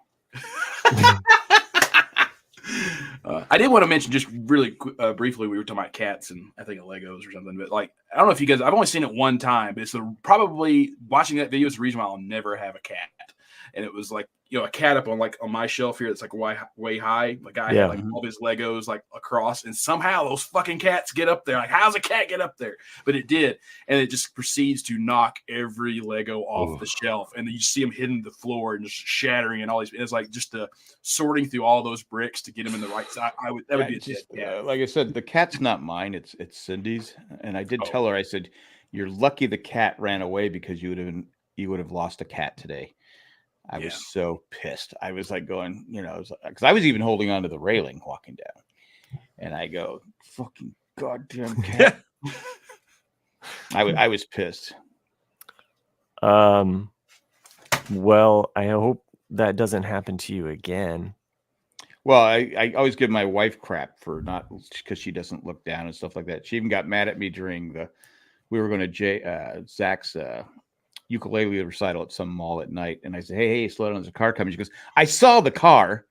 I did want to mention just really briefly, we were talking about cats and I think of Legos or something, but like, I don't know if you guys, I've only seen it one time, but it's probably watching that video is the reason why I'll never have a cat. And it was like, a cat up on my shelf here that's like way high. Like I had like all his Legos like across, and somehow those fucking cats get up there. Like, how's a cat get up there? But it did, and it just proceeds to knock every Lego off the shelf, and then you see them hitting the floor and just shattering and all these. It's like just sorting through all those bricks to get them in the right side. That would be a dead cat. Like I said, the cat's not mine. It's Cindy's, and I did tell her. I said, "You're lucky the cat ran away because you would have lost a cat today." I was so pissed. I was like going, because I was even holding on to the railing walking down, and I go, "Fucking goddamn cat!" I was pissed. Well, I hope that doesn't happen to you again. Well, I always give my wife crap for not, because she doesn't look down and stuff like that. She even got mad at me during we were going to Zach's ukulele recital at some mall at night, and I said, hey, slow down, there's a car coming. She goes, I saw the car.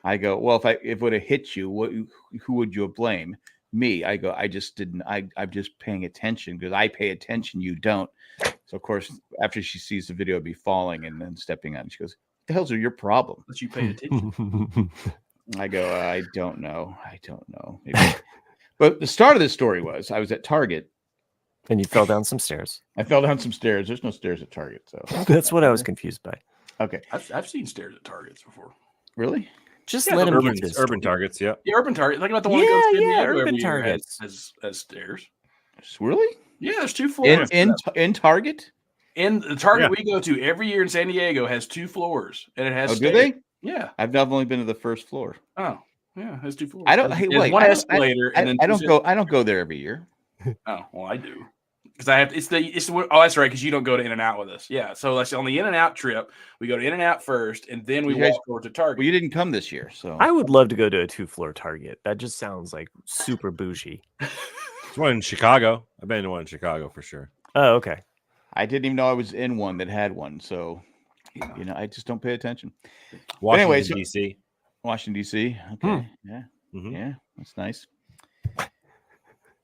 I go, well, if it would have hit you, who would you blame? Me. I go, I just didn't. I'm just paying attention because I pay attention, you don't. So of course, after she sees the video of me falling and then stepping on, she goes, what the hell's your problem? That you paid attention. I go, I don't know. Maybe. But the start of this story was I was at Target. And you fell down some stairs. I fell down some stairs. There's no stairs at Target, so that's what I was confused by. Okay, I've seen stairs at Targets before. Really? Just let them give this urban Targets. Yeah, urban Target. Think about the one that goes urban Targets has stairs. Really? Yeah, there's 2 floors in Target. In the Target we go to every year in San Diego has 2 floors, and it has. Do they? Yeah, I've only been to the first floor. Oh, yeah, it has 2 floors. I don't. Hey, wait. One escalator, and then I don't go there every year. Oh, well, I do. Because I have it's the oh, that's right, because you don't go to In-N-Out with us. Yeah, so that's on the In-N-Out trip. We go to In-N-Out first, and then we walk over to Target. Well, you didn't come this year, so I would love to go to a 2-floor Target. That just sounds like super bougie. There's one in Chicago. I've been to one in Chicago for sure. Oh, okay. I didn't even know I was in one that had one, so I just don't pay attention. Washington D.C. Washington D.C. Okay, yeah, that's nice.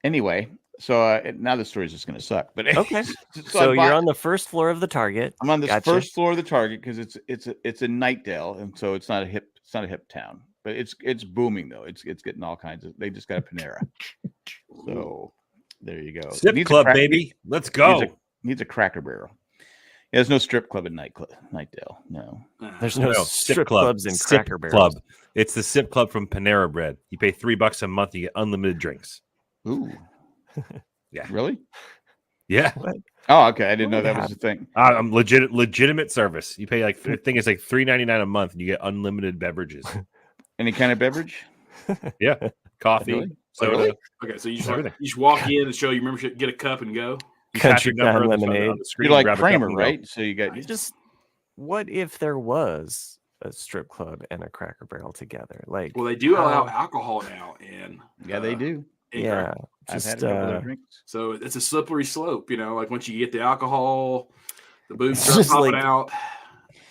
Anyway. So now the story is just going to suck. But okay, so you're on the first floor of the Target. I'm on the first floor of the Target because it's a Nightdale, and so it's not a hip town, but it's booming though. It's getting all kinds of. They just got a Panera, so there you go. Sip club, baby. Let's go. Needs a Cracker Barrel. Yeah, there's no strip club in Nightdale. No, there's no strip clubs in Cracker Barrel. Club. It's the Sip Club from Panera Bread. You pay $3 a month, you get unlimited drinks. Ooh. Yeah. Really? Yeah. What? Oh, okay. I didn't know What that would was the thing. I'm legitimate service. You pay like I think it's like $3.99 a month, and you get unlimited beverages. Any kind of beverage? Yeah, coffee, Really? soda. Really? Okay, so you Everything. just walk in and show your membership, get a cup, and go. You tap Country your number Town on the lemonade. screen, You're like grab a cup Kramer, and go. right? So you got Just what if there was a strip club and a Cracker Barrel together? Like, Well, they do allow how- alcohol now, and yeah, they do. yeah, I've just had a couple of their drinks. So it's a slippery slope, like once you get the alcohol, the boobs It's start just popping like- out.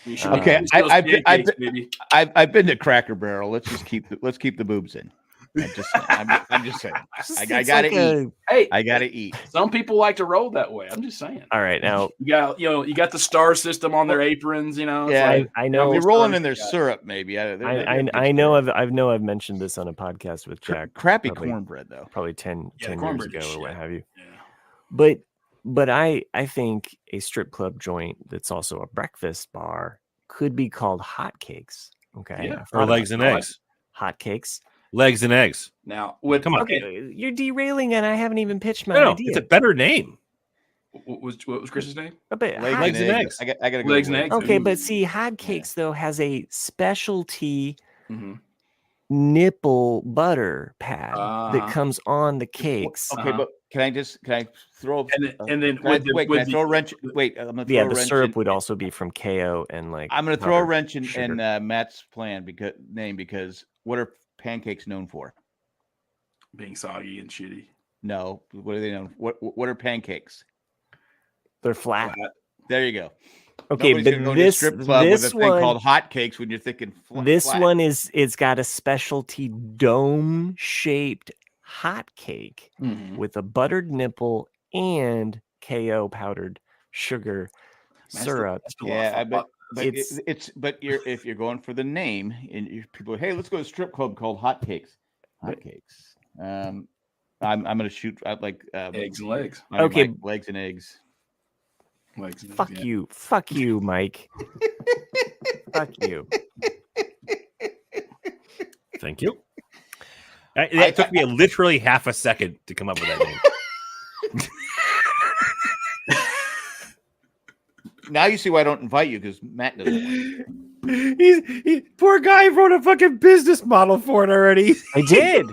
You should Okay, be eating those I've pancakes, baby. been to Cracker Barrel. Let's keep the boobs in. I'm just saying. I it's gotta like eat. Hey, I gotta eat. some people like to roll that way. I'm just saying. All right, now You got the star system on their aprons. It's Yeah, like, I know. You're rolling in their Yeah. syrup, maybe. I know I've mentioned this on a podcast with Jack. Crappy probably- cornbread though. Probably 10 years cornbread ago is or what shit. have you. Yeah. But I think a strip club joint that's also a breakfast bar could be called Hotcakes. Okay, Yeah. I've Or thought legs about and that. eggs. Hotcakes. Legs and eggs. Now, Come on. Okay, you're derailing, and I haven't even pitched my No, idea. it's a better name. what was Chris's name? But Legs and eggs. I gotta go. Legs with and legs. eggs. okay, Ooh. but see, Hotcakes though has a specialty Mm-hmm. nipple butter pad Uh-huh. that comes on the cakes. Okay, but can I throw? And then Can I, can I throw a wrench? Wait, I'm gonna throw Yeah, a the wrench syrup in- would also be from KO and like. I'm gonna throw a powdered wrench in sugar. Matt's plan because what are pancakes known for? being soggy and shitty. No, what are they known? What are pancakes? They're flat. There you go. Okay, Nobody's but gonna go to a this strip club with a this thing one called hotcakes when you're thinking this flat. one it's got a specialty dome shaped hot cake Mm-hmm. with a buttered nipple and KO powdered sugar syrup. Yeah, but It's- if you're going for the name and people, hey, let's go to a strip club called Hotcakes. Hotcakes. I'm gonna shoot out like Eggs and legs. Okay. legs and eggs. Legs and Fuck eggs, you, Mike. Fuck you. Thank you. It took me literally half a second to come up with that name. Now you see why I don't invite you because Matt doesn't. Poor guy wrote a fucking business model for it already. I did.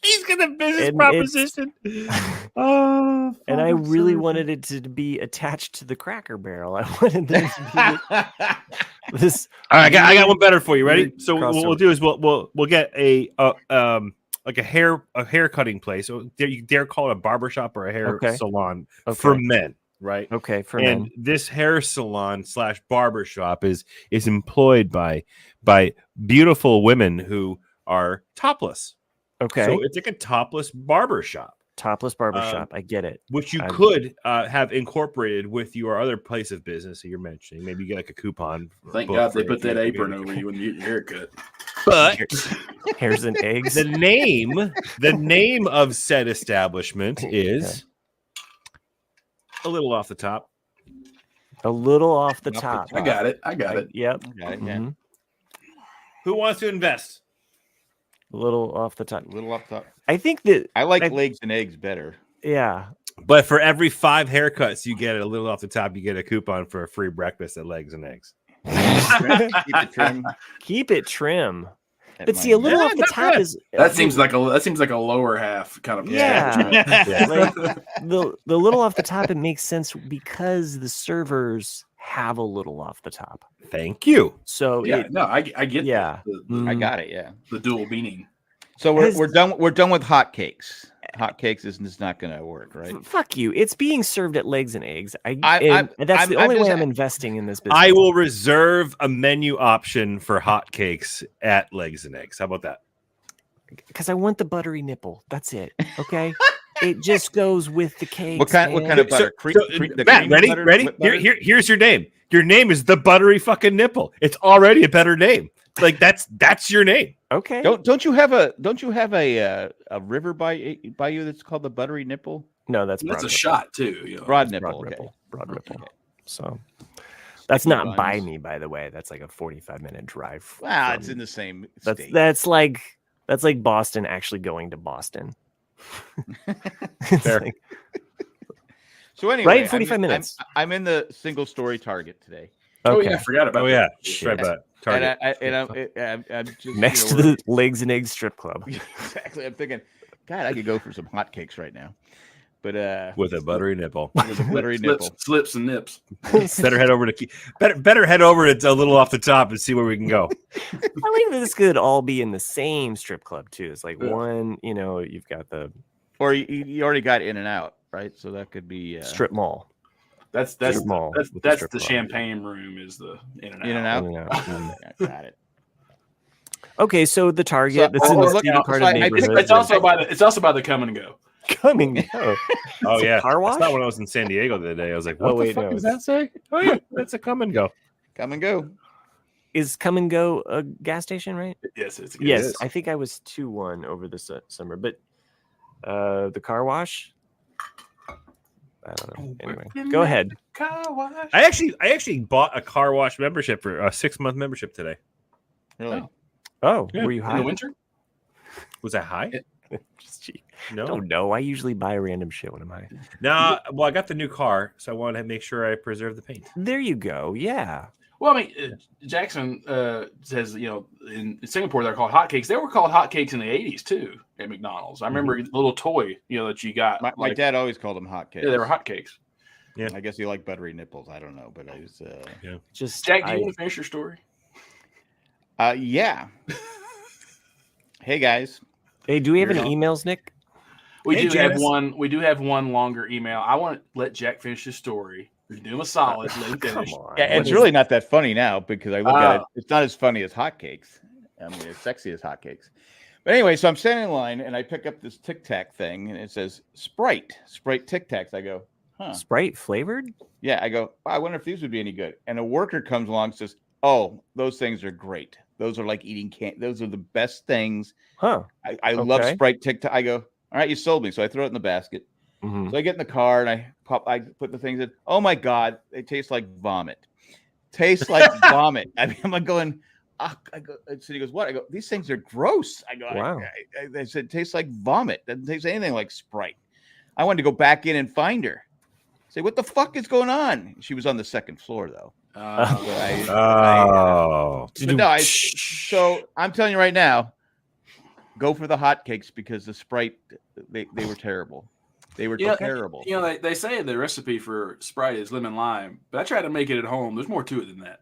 He's got a business And proposition. Oh, And I really wanted it to be attached to the Cracker Barrel. I wanted there to be this. All right, I got one better for you. Ready? Weird So what crossover. we'll do is we'll get a hair cutting place. So you dare call it a barbershop or a hair Okay. salon Okay. for men, right? Okay, for And men. this hair salon / barbershop is employed by beautiful women who are topless. Okay, So it's like a topless barbershop, topless barbershop. I get it. which you I've- could have incorporated with your other place of business that you're mentioning. Maybe you get like a coupon. Thank book God they for put that your- apron over you when you get your haircut. But Hairs and eggs. the name of said establishment is a little off the top. A little off the Off the top. I got it. I got it. Yep. Got it, yeah. Mhm. Who wants to invest? A little off the top. A little off top. I think that. I like I- legs and eggs better. Yeah. But for every 5 haircuts you get a little off the top, you get a coupon for a free breakfast at Legs and Eggs. Keep it trim. Keep it trim. at But my see, a little Yeah, off the not top bad. is That seems like a lower half kind of. Yeah. Yeah. like the little off the top. It makes sense because the servers have a little off the top. Thank you. So Yeah, it, no, I get yeah. I got it. Yeah. the dual meaning. So Has- we're done. We're done with hotcakes. Hotcakes is not going to work, right? Fuck you. It's being served at Legs and Eggs. And that's I'm the only just- way I'm investing in this business. I will reserve a menu option for hotcakes at Legs and Eggs. How about that? because I want the buttery nipple. That's it. Okay. It just goes with the cake. What kind of butter? The Matt, cream ready? butter? Ready? What butter? Here's your name. Your name is the buttery fucking nipple. It's already a better name. Like that's your name. Okay. Don't you have a river by you that's called the Buttery Nipple? No, that's That's broad a nipple. shot too. Broad That's nipple. broad Okay. nipple. Broad nipple. Okay. So that's Sticky not by buns. me, by the way. That's like a 45-minute drive. Wow, it's from- in the same that's state. that's like Boston actually going to Boston. It's Fair. like- So anyway, Right, 45 minutes. I'm in the single story Target today, Oh yeah, I forgot about Oh that. yeah, Shit. right about Target. I'm just Next to the Legs and Eggs strip club. exactly. I'm thinking, God, I could go for some hotcakes right now, but With a buttery nipple. with a buttery nipple. Slips and nips. Better head over to better head over to a little off the top and see where we can go. I think this could all be in the same strip club too. It's like Yeah. one, you've got the Or you already got In and Out, right? So that could be strip mall. That's Strip mall with the that's strip the club. champagne room is the In and Out. In and Out. In and Out. Mm. Yeah, got it. Okay, so the Target. So- That's in oh, the look, seedy so part I- of I picked- neighborhood. It's also by the come and go. coming. Oh, Oh It's a yeah, car I wash? saw when I was in San Diego the other day. I was like, "What Oh, the wait, fuck no, does that say?" Oh yeah, that's a come and go. Come and go. is Come and Go a gas station, right? Yes, it's Yes, is. I think I was 2-1 over the summer, but the car wash. I don't know. Anyway, go ahead. Car wash. I actually bought a car wash membership for a 6-month membership today. Really? Oh, Yeah, were you In the high? winter. Was that high? Just cheap. No, Don't know. I usually buy random shit when I'm high. no. Well, I got the new car, so I wanted to make sure I preserve the paint. There you go. Yeah. Well, I mean, Jackson says, in Singapore they're called hotcakes. They were called hotcakes in the '80s too at McDonald's. I remember the little toy, that you got. My dad always called them hotcakes. Yeah, they were hotcakes. I guess he liked buttery nipples. I don't know, but I was. Just Jack, do you want to finish your story? Yeah. Hey guys. Hey, do we have any You're emails, Nick? We Hey, do have Janice. one. We do have one longer email. I want to let Jack finish his story. We can do him a solid. Let him Come finish. on. Yeah, What it's is- really not that funny now because I look at it. It's not as funny as hotcakes. I mean, it's sexy as hotcakes. But anyway, so I'm standing in line and I pick up this Tic Tac thing and it says Sprite Tic Tacs. I go, huh? Sprite flavored? Yeah. I go, I wonder if these would be any good. And a worker comes along and says, oh, those things are great. Those are like eating candy. Those are the best things. Huh. I love Okay. Sprite Tic Tac. I go, all right, you sold me. So I throw it in the basket. Mhm. So I get in the car and I put the things in. Oh my God, they taste like vomit. Tastes like vomit. I mean, I'm like going, I go, so he goes, what? I go, these things are gross. I go, Wow. I said, it tastes like vomit. Doesn't taste anything like Sprite. I wanted to go back in and find her. Say, what the fuck is going on? She was on the second floor though. But but no, so I'm telling you right now, go for the hotcakes because the Sprite, they were terrible. They were terrible. They say the recipe for Sprite is lemon lime, but I tried to make it at home. There's more to it than that.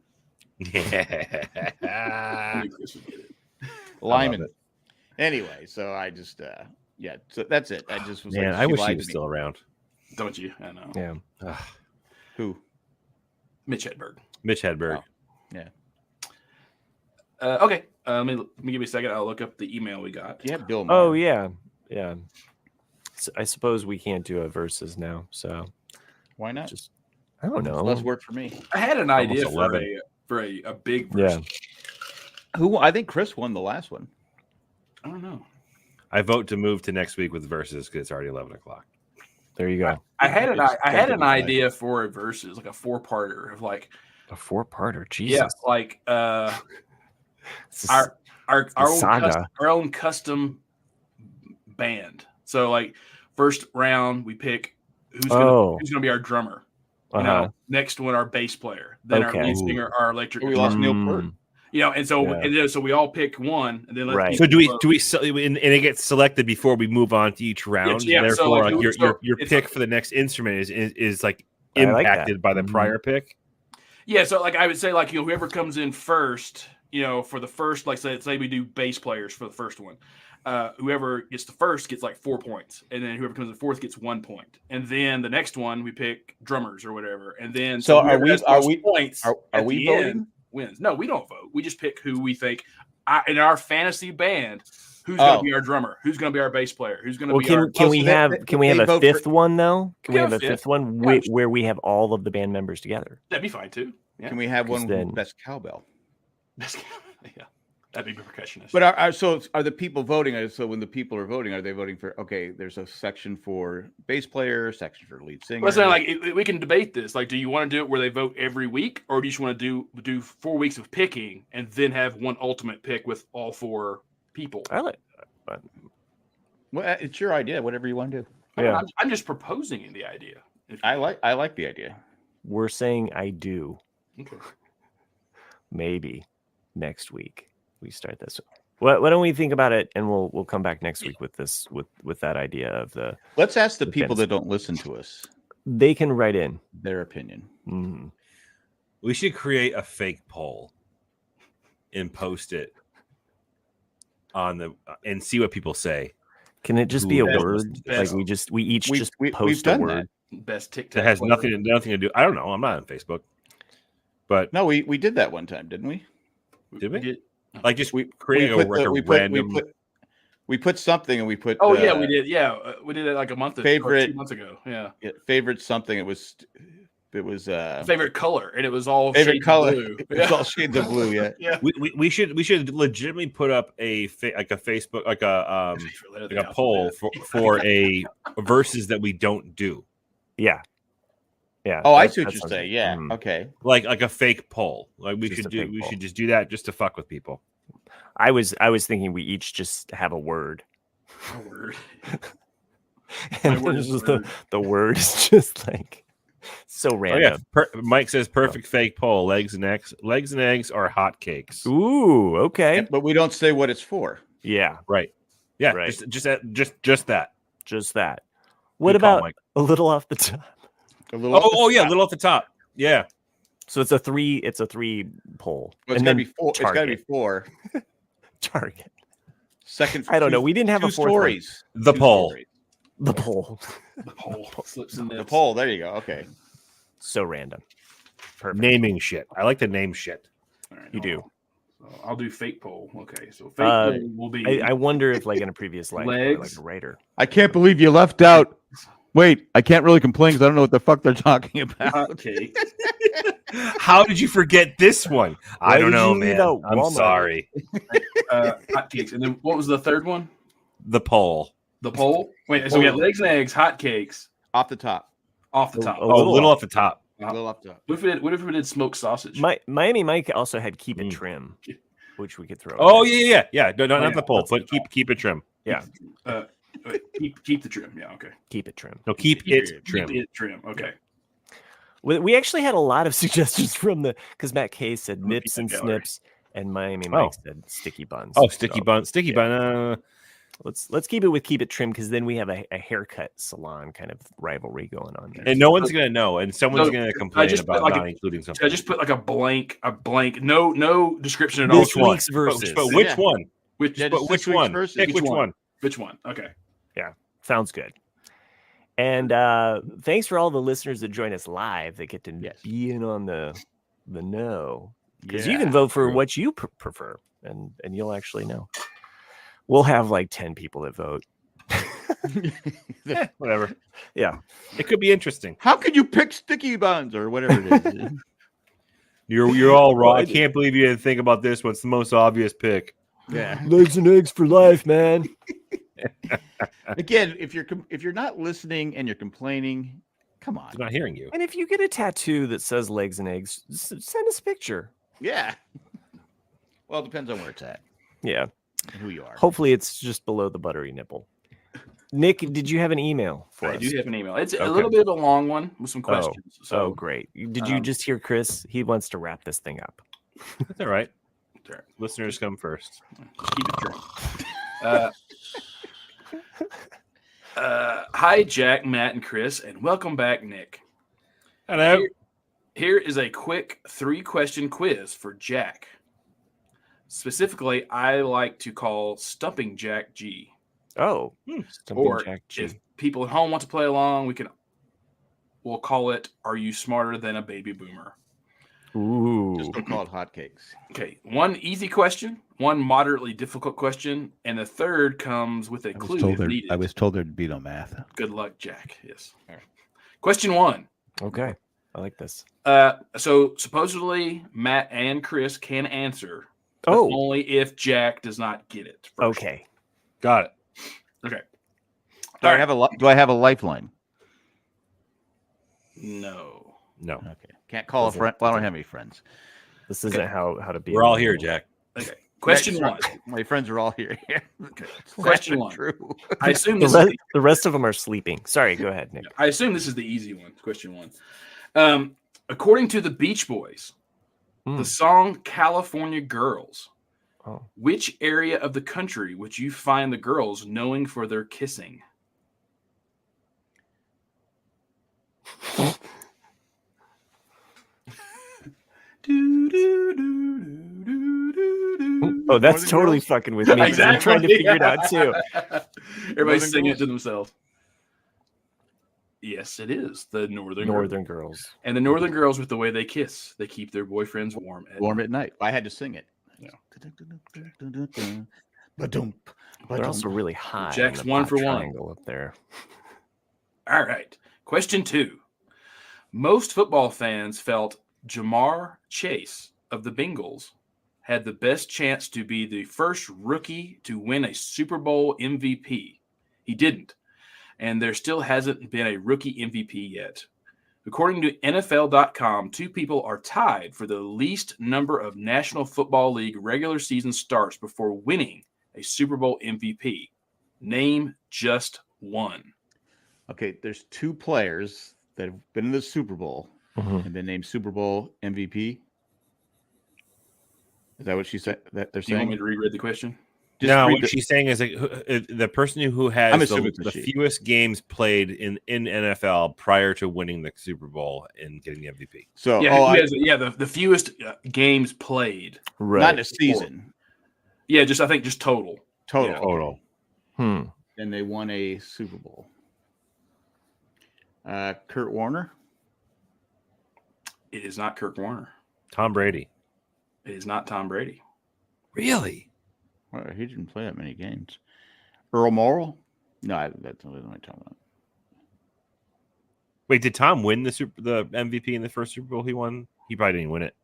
I knew Chris would get it. Lyman. Anyway, so I just so that's it. I just was Man, like, I she wish he lied was to me. still around. Don't you? I know. Yeah. Ugh. Who? Mitch Hedberg. Mitch Hedberg. Okay. Let me give me a second. I'll look up the email we got. Yeah, Bill. Oh, Maher. yeah. Yeah. I suppose we can't do a versus now. So Why not? just, I don't It's know. less work for me. I had an idea Almost for 11. a big Yeah. version. Who? I think Chris won the last one. I don't know. I vote to move to next week with versus because it's already 11 o'clock. There you go. I had an It's an definitely idea for a versus, like a 4-parter of like A 4-parter. Jesus. yeah, like It's a our own saga. our own custom band. So like first round we pick who's gonna be our drummer. You know, Uh-huh. next one our bass player, then our Okay. lead singer, our electric We guitar. lost Neil Mm. Peart. You know, and so Yeah. and then, so we all pick one, and then let Right. So people do we and it gets selected before we move on to each round? yeah, so, Therefore, like, your so your it's pick like- for the next instrument is like I like that. impacted by the Mhm. prior pick. Yeah, so like I would say, like whoever comes in first, for the first, like say we do bass players for the first one, whoever gets the first gets like 4 points, and then whoever comes in fourth gets 1 point, and then the next one we pick drummers or whatever, and then So are whoever we- has are most we- points are at we the voting? end wins. No, we don't vote. We just pick who we think in our fantasy band. Who's going to be our drummer? Who's going to be our bass player? Who's going to Well, be our? can we so have they a vote fifth for- one though? Can we Yeah, have a fifth. fifth one Yeah. where we have all of the band members together? That'd be fine too. Yeah, Can we have one then- with best cowbell? yeah, that'd be percussionist. But are the people voting? So when the people are voting, are they voting for? Okay, there's a section for bass player, section for lead singer. Well, so like we can debate this. Like, do you want to do it where they vote every week, or do you just want to do 4 weeks of picking and then have one ultimate pick with all 4 people? I like. Well, it's your idea. Whatever you want to do. Yeah. I'm just proposing the idea. I like the idea. We're saying I do. Okay. Maybe next week we start this. Why don't we think about it, and we'll come back next week with this with that idea of the. Let's ask the the people fence. that don't listen to us They can write in their opinion. Mhm. We should create a fake poll and post it on the and see what people say. Can it just be a Best- word? best- Like we each We've just post a done word. Best TikTok. That has player. nothing to do. I don't know. I'm not on Facebook, but No, we did that one time, didn't we? did we? did. Like just We creating put a, like the- a we put- random. we put something and we put. Oh yeah, we did. Yeah, we did it like a month or Favorite- 2 months ago. Yeah. favorite something. It was Favorite color, and it was all favorite shades of color. blue. It was all shades of blue. Yeah. Yeah. We should legitimately put up like a Facebook like a poll for a verses that we don't do, Yeah. Yeah. Oh, I that- see what that you're sounds saying. good. Yeah. Mhm. Okay. like a fake poll. Like we Just should a do. fake We poll. should just do that just to fuck with people. I was thinking we each just have a word. A word. And word this is is word. the word is just like so Oh random. yeah, Mike says perfect fake poll: legs and eggs, or hot cakes. Ooh, okay. But we don't say what it's for. Yeah, Right. Yeah. Right. Just that. just that. What Good call, about Mike. a little off the top? A little. Oh yeah, a little off the top. Yeah. So it's a three poll. Well, it's And got to then be four. It's got to be target. four. Target. Second. I don't know. two- We didn't have two a fourth one. stories. The Two poll. stories. The poll. The pole slips in The poll. There you go. Okay. So random. Perfect. Naming shit. I like to name shit. All right, You hold do. on. So I'll do fake poll. Okay, so fake Uh, poll will be. I wonder if like in a previous life, you were like Legs. a writer. I can't believe you left out. Wait, I can't really complain because I don't know what the fuck they're talking about. hotcakes. How did you forget this one? Why I don't did know, you leave man. out I'm Walmart? sorry. Hotcakes, and then what was the third one? The poll. The poll. Wait, so we got legs and eggs, hotcakes Off the top. off the top. A Oh, a little little off the top. A little off the top. What if we did smoked sausage? Miami Mike also had keep it Mm. trim, which we could throw. Oh in. yeah. No, not yeah, the poll, that's but keep it trim. Wait, keep the trim. Yeah, okay. Keep it trim. No, keep it trim. Keep it trim. Okay. We actually had a lot of suggestions from because Matt K said Look at nips that and gallery. snips, and Miami Oh. Mike said sticky buns. Oh, sticky So bun. Sticky bun. Let's keep it with keep it trim because then we have a haircut salon kind of rivalry going on there. And no one's gonna know, and someone's No, gonna I complain just put about like not a- including So I something. just put like a blank, no description at all. This Which one? week's versus. But which Yeah. one? Which, Yeah, But just which this week's one? versus. Pick Which which one? one? which one? Okay. Sounds good. And thanks for all the listeners that join us live that get to Yes. be in on the know because Yeah. you can vote for true. what you prefer and you'll actually know. We'll have like 10 people that vote. Whatever. Yeah. It could be interesting. How could you pick sticky buns or whatever it is? You're all wrong. Well, I can't believe you didn't think about this one. It's the most obvious pick. Yeah. Legs and eggs for life, man. Again, if you're not listening and you're complaining, come on. I'm not hearing you. And if you get a tattoo that says legs and eggs, send us a picture. Yeah. Well, it depends on where it's at Yeah. and who you are. Hopefully it's just below the buttery nipple. Nick, did you have an email for I us? do have an email. It's a Okay. little bit of a long one with some questions. Oh, great. Did you um, just hear Chris? He wants to wrap this thing up. That's all right. Sure. Listeners come first. Keep it true. Hi, Jack, Matt, and Chris, and welcome back, Nick. Hello. Here is a quick 3-question quiz for Jack. Specifically, I like to call Stumping Jack G. Oh. Stumping Or Jack G. if people at home want to play along, we'll call it "Are You Smarter Than a Baby Boomer?" Ooh. Just don't call it hotcakes. Okay, one easy question, one moderately difficult question, and the third comes with a clue if needed. told there'd be no math. Good luck, Jack. Yes. All right. Question 1. Okay. I like this. So supposedly Matt and Chris can answer, but Oh, only if Jack does not get it first. okay. Got it. Okay. Do I have a lifeline? No. No. Okay. Can't call a Doesn't- friend. Well, I don't have any friends. This isn't how to be. We're all here, Jack. Okay. Question That's one. right. My friends are all here. Question one. True. I assume The, this is the rest of them are sleeping. Sorry, go ahead, Nick. I assume this is the easy one. Question one. According to the Beach Boys, the song California Girls, which area of the country would you find the girls knowing for their kissing? Oh, that's Northern totally Girls? fucking with me. 'Cause I'm trying to figure it out too. Everybody's singing Girls? it to themselves. Yes, it is the Northern Girls. And the Northern Girls, with the way they kiss, they keep their boyfriends warm. Warm at night. I had to sing it. Yeah. They're also really high. Jack's in the one pot for one. triangle up there. All right. Question 2. Most football fans felt Jamar Chase of the Bengals had the best chance to be the first rookie to win a Super Bowl MVP. He didn't. And there still hasn't been a rookie MVP yet. According to NFL.com, 2 people are tied for the least number of National Football League regular season starts before winning a Super Bowl MVP. Name just one. Okay, there's 2 players that have been in the Super Bowl and been named Super Bowl MVP. Is that what she said? That they're Do you want me saying? to reread the question? Just No, read what the- she's saying is the person who I'm has assuming it's the a she. fewest games played in NFL prior to winning the Super Bowl and getting the MVP. So, Yeah, the fewest games played. Right. not in a season. Yeah, I think just total. Total. Yeah. Total. And they won a Super Bowl. Kurt Warner. It is not Kirk Warner. Tom Brady. It is not Tom Brady. Really? Well, he didn't play that many games. Earl Morrall? No, that's not what I'm talking about. Wait, did Tom win the MVP in the first Super Bowl he won? He probably didn't win it.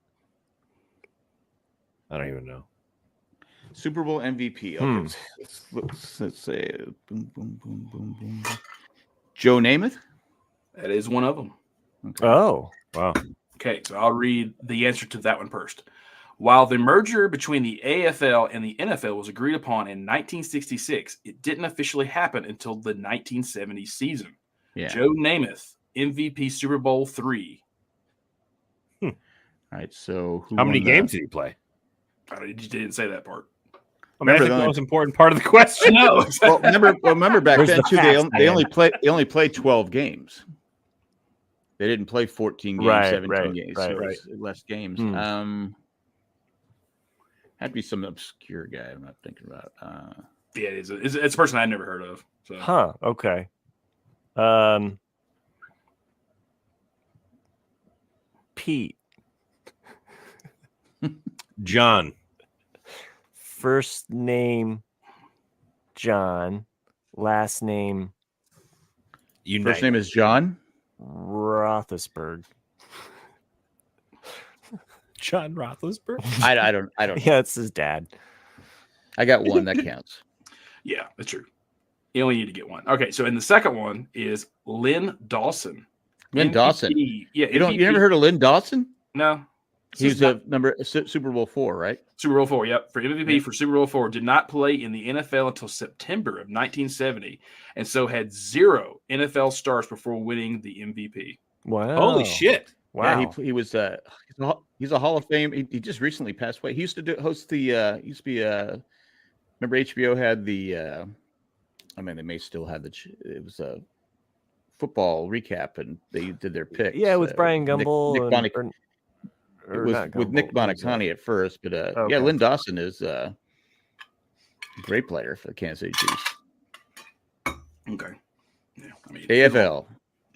I don't even know. Super Bowl MVP. Okay, let's say boom, boom, boom, boom, boom. Joe Namath. That is one of them. Okay. Oh, Wow. Okay, so I'll read the answer to that one first. While the merger between the AFL and the NFL was agreed upon in 1966, it didn't officially happen until the 1970 season. Yeah. Joe Namath, MVP Super Bowl III. All right. So How many games did he play? You didn't say that part. I mean, I think the the most important part of the question. No. Well, remember back Where's then the too. facts, They man? only played 12 games. They didn't play 14 games, Right, 17 right, games, right, so it was less games. Had to be some obscure guy. I'm not thinking about. Yeah, it's a person I'd never heard of. So. huh. Okay. Pete. John. First name John. Last name United. First name is John. Roethlisberger. John Roethlisberger. I don't. Yeah, it's his dad. I got one that counts. Yeah, that's true. You only need to get one. Okay, so in the second one is Lynn Dawson. Lynn Dawson. Yeah, You never heard of Lynn Dawson? No. He was a Super Bowl 4, right? Super Bowl 4, yep. For MVP for Super Bowl 4, did not play in the NFL until September of 1970, and so had 0 NFL starts before winning the MVP. Wow. Holy shit. Wow. Yeah, he was he's a Hall of Fame. He just recently passed away. He used to host the used to be remember HBO had the I mean they may still have it was a football recap and they did their picks. Yeah, with Brian Gumbel. It was with Nick Bonacani at first, but yeah, Lynn Dawson is a great player for the Kansas City Chiefs. Okay. Yeah, I mean AFL.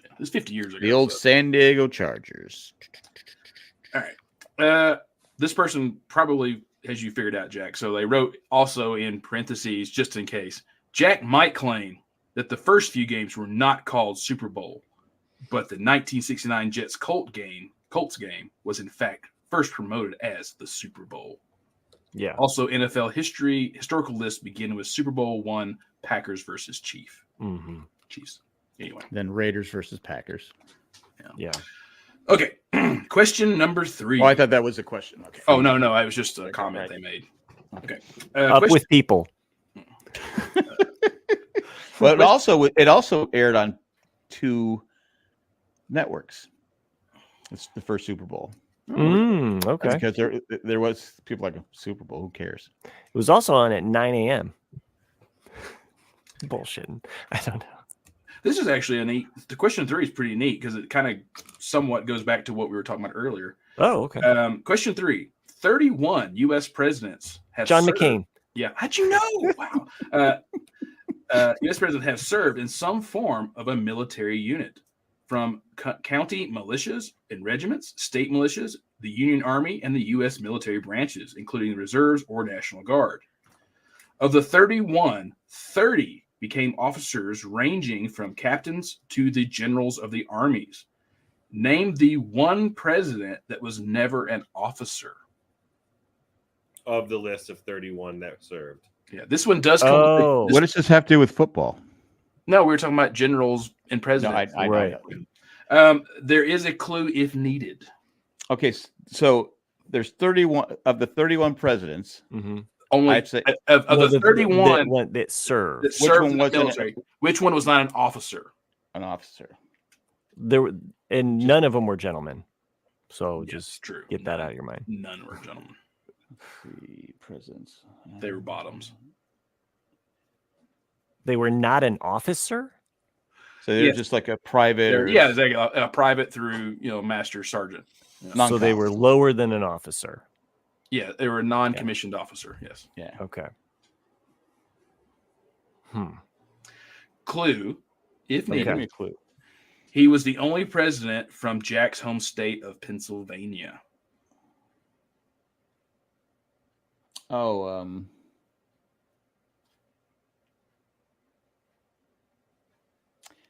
It was 50 years ago. The old San Diego Chargers. All right. This person probably has you figured out, Jack. So they wrote also in parentheses, just in case. Jack might claim that the first few games were not called Super Bowl, but the 1969 Colts game was in fact first promoted as the Super Bowl. Yeah. Also, NFL historical lists begin with Super Bowl I, Packers versus Chiefs. Anyway. Then Raiders versus Packers. Yeah. Okay. Question number 3. Oh, I thought that was a question. Okay. Oh, no. It was just a comment they made. Okay. Up Question- with people. Well, it also aired on 2 networks. It's the first Super Bowl. Okay. Because there was people like Super Bowl. Who cares? It was also on at 9 a.m. Bullshitting. I don't know. This is actually a neat. The question 3 is pretty neat because it kind of somewhat goes back to what we were talking about earlier. Oh, okay. Question 3: 31 U.S. presidents have John served. McCain. Yeah, how'd you know? Wow. U.S. presidents have served in some form of a military unit, from county militias and regiments, state militias, the Union Army, and the U.S. military branches, including the reserves or National Guard. Of the 31, 30 became officers ranging from captains to the generals of the armies. Name the one president that was never an officer. Of the list of 31 that served. Yeah, this one does come. Oh. What does this have to do with football? No, we were talking about generals and No, presidents. I Right. know. There is a clue if needed. Okay, so there's 31 of the 31 presidents. Mm-hmm. Only I'd say of the 31 that served. that served one in the wasn't- military, which one was not an officer? an officer. There were, and none of them were gentlemen. So Yes, just true. get that out of your mind. None were gentlemen. 3 presidents. They were bottoms. They were not an officer. So they're Yes. just like a private. They're, Or yeah, it's like a private through master sergeant. non- So they were lower than an officer. Yeah, they were a non-commissioned officer. Yes. Yeah. Okay. Clue, if Okay. needed. Give me a clue. He was the only president from Jack's home state of Pennsylvania. Oh,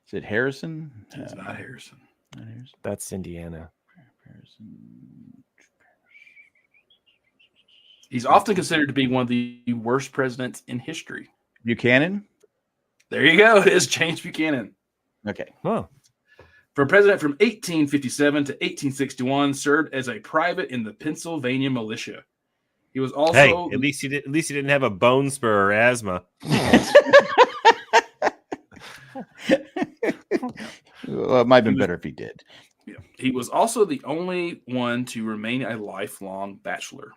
is it Harrison? It's not Harrison. Not Harrison. That's Indiana. Harrison. He's often considered to be one of the worst presidents in history. Buchanan. There you go. It is James Buchanan. Okay. Oh, From president from 1857 to 1861, served as a private in the Pennsylvania militia. He was also Hey, at least he didn't have a bone spur or asthma. Well, it might have been better if he did. yeah, he was also the only one to remain a lifelong bachelor.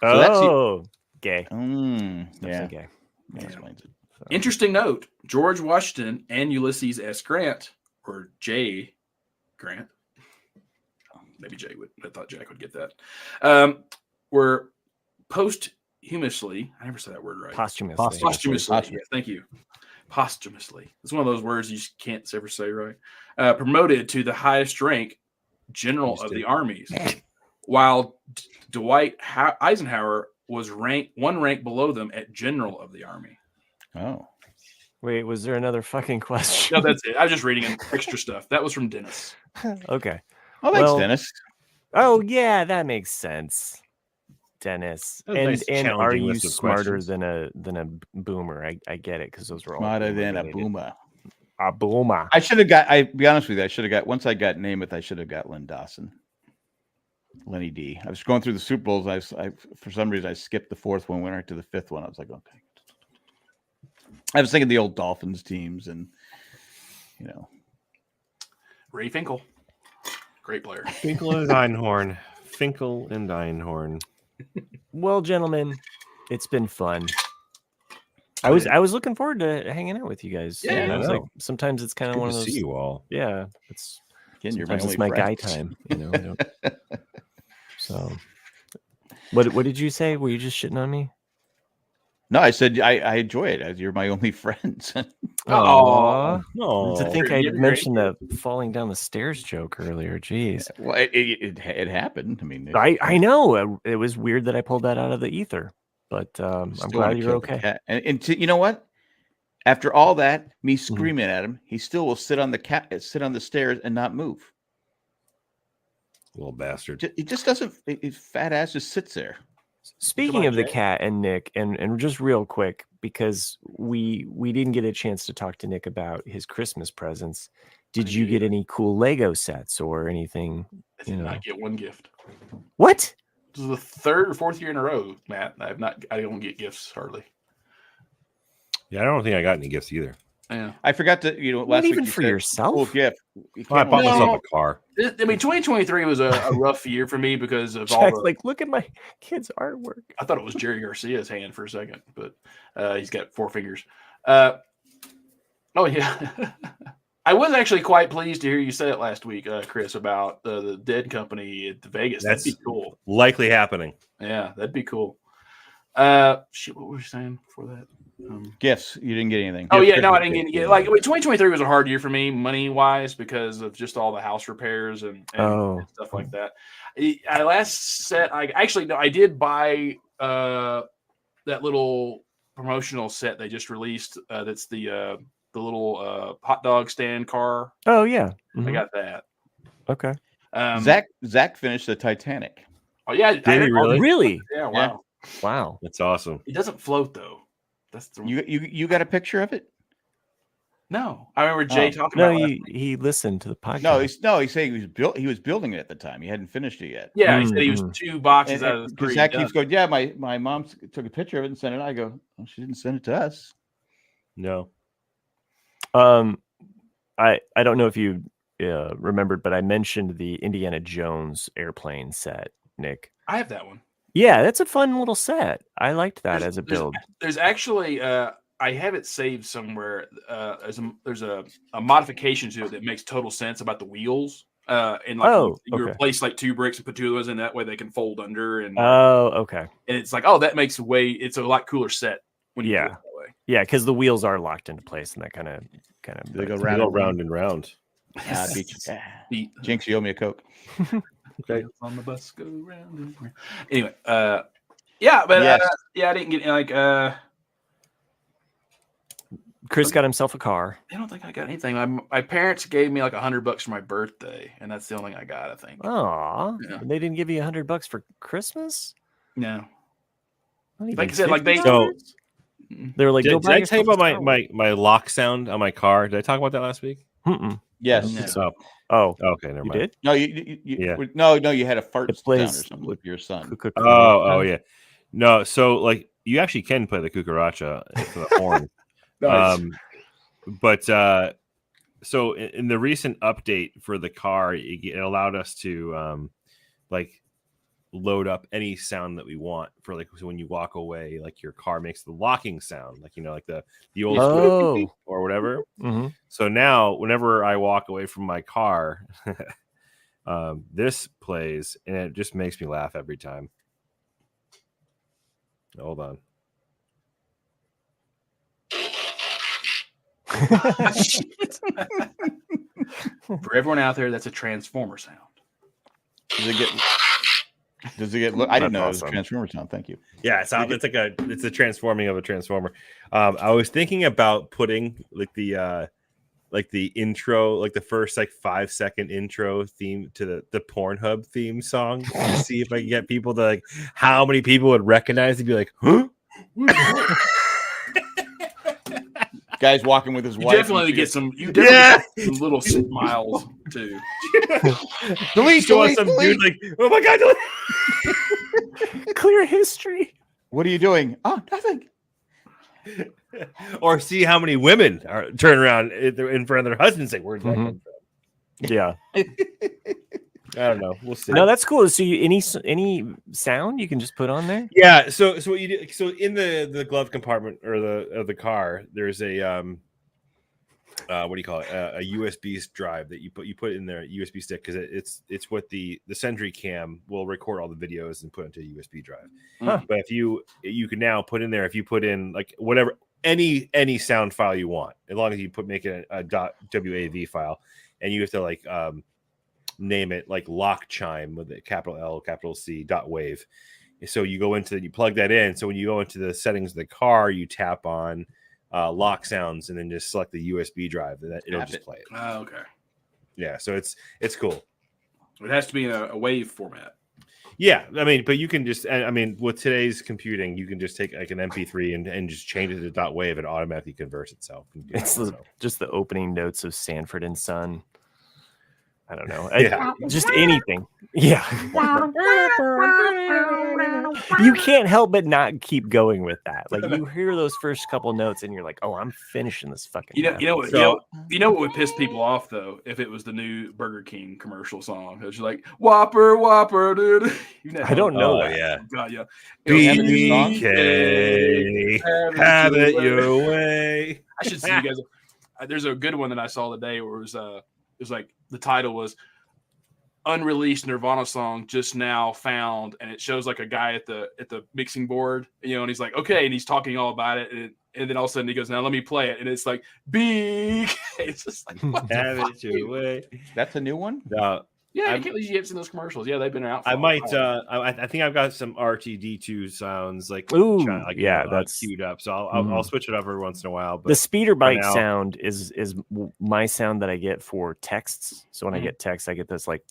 So that's gay. Yeah. Definitely gay. That explains it. So- Interesting note: George Washington and Ulysses S. Grant, or J. Grant, maybe Jay would. I thought Jack would get that. Were posthumously. I never said that word right. Posthumously. Posthumously. Posthumously. Yeah, thank you. Posthumously. It's one of those words you just can't ever say right. Promoted to the highest rank, General of the Armies, while Dwight Eisenhower was one rank below them at General of the Army. Oh. Wait, was there another fucking question? No, that's it. I was just reading extra stuff. That was from Dennis. Okay. Oh, thanks, Well, Dennis. Oh yeah, that makes sense. Dennis. That was a nice, And are challenging you list of smarter questions. than a boomer? I get it because those were all Smarter than a related. boomer. A boomer. I should have got. I be honest with you. I should have got. Once I got Namath, I should have got Len Dawson. Lenny D. I was going through the Super Bowls. I for some reason I skipped the 4th one, went right to the 5th one. I was like, okay. I was thinking the old Dolphins teams, and Ray Finkel. Great player. Finkel and Einhorn. Finkel and Einhorn. Well, gentlemen, it's been fun. I was looking forward to hanging out with you guys. Yeah, And I I was know. like, sometimes it's kind of Good one to of those. see you all. Yeah, it's again, you're sometimes my it's only my guy friend. time. I don't- so, what did you say? Were you just shitting on me? No, I said I enjoy it. You're my only friend. Aw. No. To think You're I getting mentioned the falling down the stairs joke earlier. Jeez. Well, it happened. I mean, I know. It was weird that I pulled that out of the ether, but I'm still glad wanna you're kill the okay. cat. And you know what? After all that, me screaming at him, he still will sit on the stairs and not move. Little bastard. It just doesn't. His fat ass just sits there. Speaking on, of the Jay. cat and Nick, and just real quick, because we didn't get a chance to talk to Nick about his Christmas presents. Did you get any cool Lego sets or anything? I did not get one gift. What? This is the 3rd or 4th year in a row, Matt. I don't get gifts hardly. Yeah, I don't think I got any gifts either. Yeah. I forgot to, Not last even week you for said yourself? cool gift. You Well, I can't bought only- myself a car. I mean, 2023 was a rough year for me because of all Jack's the. like, look at my kid's artwork. I thought it was Jerry Garcia's hand for a second, but he's got 4 fingers. Oh yeah, I was actually quite pleased to hear you say it last week, Chris, about the Dead Company at Vegas. That's That'd be cool. likely happening. Yeah, that'd be cool. Shit, what were we saying before that? Gifts. You didn't get anything. Oh Gifts, yeah, no, I Christmas didn't gifts. get like 2023 was a hard year for me money wise because of just all the house repairs and stuff like that. I last set. I did buy that little promotional set they just released. That's the little hot dog stand car. Oh yeah. I got that. Okay. Zach finished the Titanic. Oh yeah, Did he really? Really? Yeah, wow. Wow. That's awesome. It doesn't float though. That's the You got a picture of it? no. I remember Jay talking No, about. he listened to the podcast. He's saying he was building it at the time. He hadn't finished it yet. Yeah, he said he was 2 boxes out of the 3. Because Zach keeps going, yeah, my mom took a picture of it and sent it. I go, well, she didn't send it to us. No. I don't know if you remembered, but I mentioned the Indiana Jones airplane set, Nick. I have that one. Yeah, that's a fun little set. I liked that as a build. There's actually I have it saved somewhere. There's a modification to it that makes total sense about the wheels. And like you replace like 2 bricks and put 2 of those in. That way they can fold under. And okay. And it's like, that makes it's a lot cooler set when you do it that way. Yeah, because the wheels are locked into place, and that kind of They go round and round. Beat. Jinx, you owe me a Coke. Okay. On the bus go round and round. Anyway, yeah, but I didn't get like Chris got himself a car. I don't think I got anything. My parents gave me like $100 for my birthday, and that's the only thing I got, I think. Aw, they didn't give you $100 for Christmas? No. Like I said, like they were like, did I tell you about my lock sound on my car? Did I talk about that last week? Yes. No. So, okay, never mind. You did? No, you had a fart sound or plays something with your son. Oh yeah. No, so like you actually can play the cucaracha for the horn. Nice. But so in the recent update for the car, it allowed us to like load up any sound that we want for like, so when you walk away, like your car makes the locking sound, like like the old or whatever. Mm-hmm. So now whenever I walk away from my car, this plays and it just makes me laugh every time. Hold on. For everyone out there, that's a transformer sound. Does it get I didn't know it was awesome. a transformer sound. Thank you. Yeah, it's a transforming of a transformer. I was thinking about putting like the intro, like the first like 5-second intro theme to the Pornhub theme song to see if I can get people to like how many people would recognize and be like, huh? Guy's walking with his You wife. definitely get some. You definitely get some little smiles too. delete. Dude like, oh my god, delete. Clear history. What are you doing? Oh, nothing. Or see how many women are turn around in front of their husbands and say, "Where'd that come from?" Yeah. I don't know. We'll see. No, that's cool. So any sound you can just put on there? Yeah. So what you do? So in the glove compartment or the car, there's a what do you call it? A USB drive that you put in there, USB stick, because it's what the Sentry Cam will record all the videos and put into a USB drive. Huh. But if you can now put in there, if you put in like whatever any sound file you want, as long as you make it a .wav file, and you have to like name it like lock chime with a capital L, capital C, .wave. So you plug that in. So when you go into the settings of the car, you tap on lock sounds and then just select the USB drive, and it'll just play it. Oh, okay. Yeah, so it's cool. It has to be in a wave format. Yeah, I mean, but you can just, I mean, with today's computing, you can just take like an MP3 and just change it to .wave. It automatically converts itself. It's just the opening notes of Sanford and Son. I don't know. Yeah. Just anything. Yeah. You can't help but not keep going with that. Like you hear those first couple notes and you're like, oh, I'm finishing this fucking. You know what? So- You know what would piss people off though if it was the new Burger King commercial song. It was like Whopper, Whopper, dude. I don't know Oh, that. yeah. God, yeah. BK, have it your way. I should see you guys. There's a good one that I saw today where it was like the title was unreleased Nirvana song just now found, and it shows like a guy at the mixing board, and he's like, okay, and he's talking all about it, and then all of a sudden he goes, now let me play it, and it's like big. It's just like what Have it your way. That's a new one. No, yeah, I can't believe you haven't seen those commercials. Yeah, they've been out. For I a might. while. I think I've got some RTD2 sounds like, Ooh, yeah, that's queued up. So I'll switch it up every once in a while. But the speeder bike now- sound is my sound that I get for texts. So when I get text, I get this like,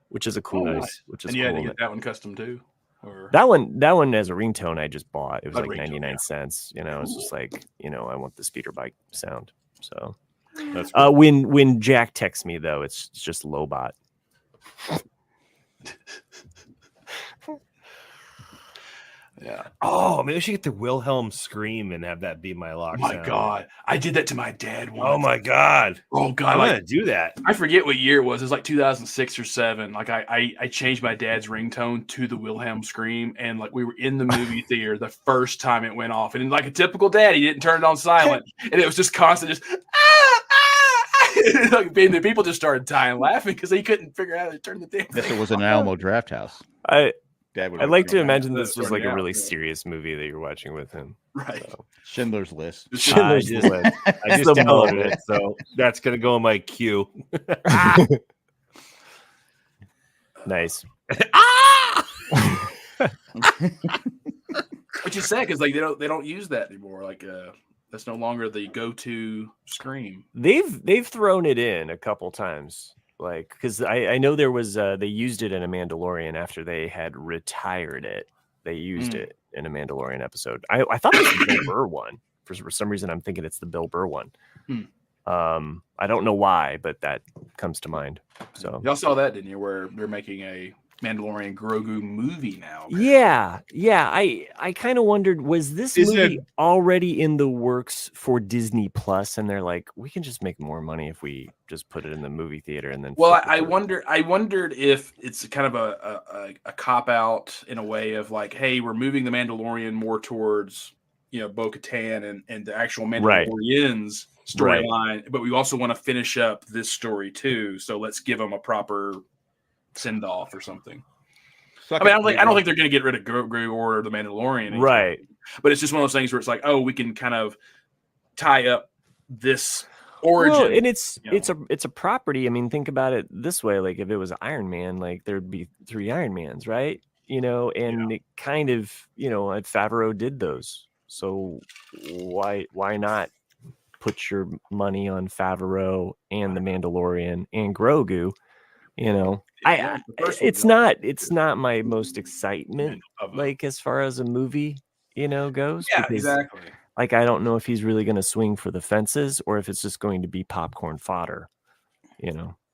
which is a cool, Nice. which is And you cool. had to get that one custom too. Or That one as a ringtone I just bought. It was A like ringtone, 99 yeah. cents. It's just like, I want the speeder bike sound. So That's cool. when Jack texts me though, it's just Lobot. yeah. Oh, maybe we should get the Wilhelm scream and have that be my lock. Oh my sound. God, I did that to my dad once. Oh my God. Oh God, I'm like gonna do that. I forget what year it was. It was like 2006 or 7. Like I changed my dad's ringtone to the Wilhelm scream, and like we were in the movie theater the first time it went off, and like a typical dad, he didn't turn it on silent, and it was just constant, just like, and the people just started dying laughing because they couldn't figure out how to turn the damn If thing. it was an Alamo Draft House, I'd Dad would. like to have imagine this was like a Yeah. really serious movie that you're watching with him. Right. Schindler's List. Schindler's just- List. I just the downloaded moment. it, so that's gonna go in my queue. Nice. Which is sad because like they don't use that anymore. Like that's no longer the go-to scream. They've thrown it in a couple times. Like, because I know there was they used it in a Mandalorian after they had retired it. They used it in a Mandalorian episode. I thought it was the Bill Burr one. For some reason, I'm thinking it's the Bill Burr one. I don't know why, but that comes to mind. So Y'all saw that, didn't you? Where they're making a Mandalorian Grogu movie now. yeah. I kind of wondered, was this Is movie it- already in the works for Disney Plus? And they're like, we can just make more money if we just put it in the movie theater and then. Well, flip it I to- wondered if it's kind of a cop out in a way of like, hey, we're moving the Mandalorian more towards Bo-Katan and the actual Right. Mandalorians Right. storyline, but we also want to finish up this story too. So let's give them a proper send off or something. I mean, I don't think they're going to get rid of Grogu or the Mandalorian, anytime Right. soon. But it's just one of those things where it's like, oh, we can kind of tie up this origin. Well, and it's you know. it's a property. I mean, think about it this way: like if it was Iron Man, like there'd be 3 Iron Mans, right? And it kind of, Favreau did those. So why not put your money on Favreau and the Mandalorian and Grogu? Yeah, the first It's not my most excitement, of it. like as far as a movie, goes. Yeah, because, exactly. like, I don't know if he's really going to swing for the fences or if it's just going to be popcorn fodder,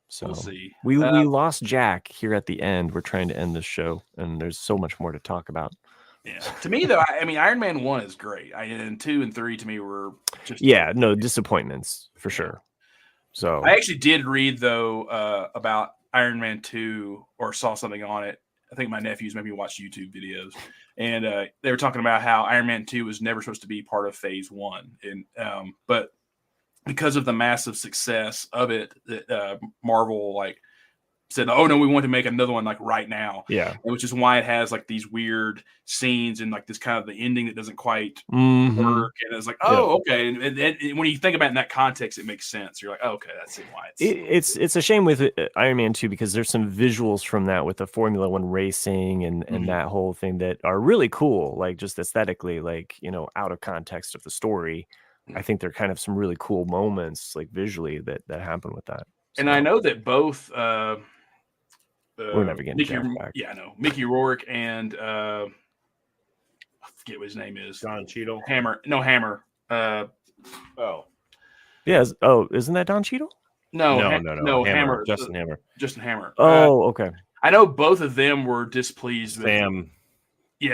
So We'll see. we lost Jack here at the end. We're trying to end this show, and there's so much more to talk about. Yeah. To me, though, I mean, Iron Man 1 is great. And 2 and 3 to me were just. Yeah, no disappointments for sure. So I actually did read, though, about Iron Man 2 or saw something on it. I think my nephews made me watch YouTube videos. And they were talking about how Iron Man 2 was never supposed to be part of Phase 1. And but because of the massive success of it, that Marvel said, oh no, we want to make another one right now. yeah, Which is why it has these weird scenes and this kind of the ending that doesn't quite Mhm. work. And it's like, oh, okay. And when you think about it in that context, it makes sense. You're like, oh, okay, that's why It's a shame with Iron Man 2 because there's some visuals from that with the Formula One racing and Mhm. that whole thing that are really cool, like just aesthetically, out of context of the story. I think they're kind of some really cool moments, like visually, that happen with that. And So, I know that both we're never getting Jack back. Yeah, I know. Mickey Rourke and I forget what his name is. Don Cheadle. Hammer. Oh, Yeah. Isn't that Don Cheadle? No, no. Hammer. Justin Hammer. Justin Hammer. Oh, okay. I know both of them were displeased with Sam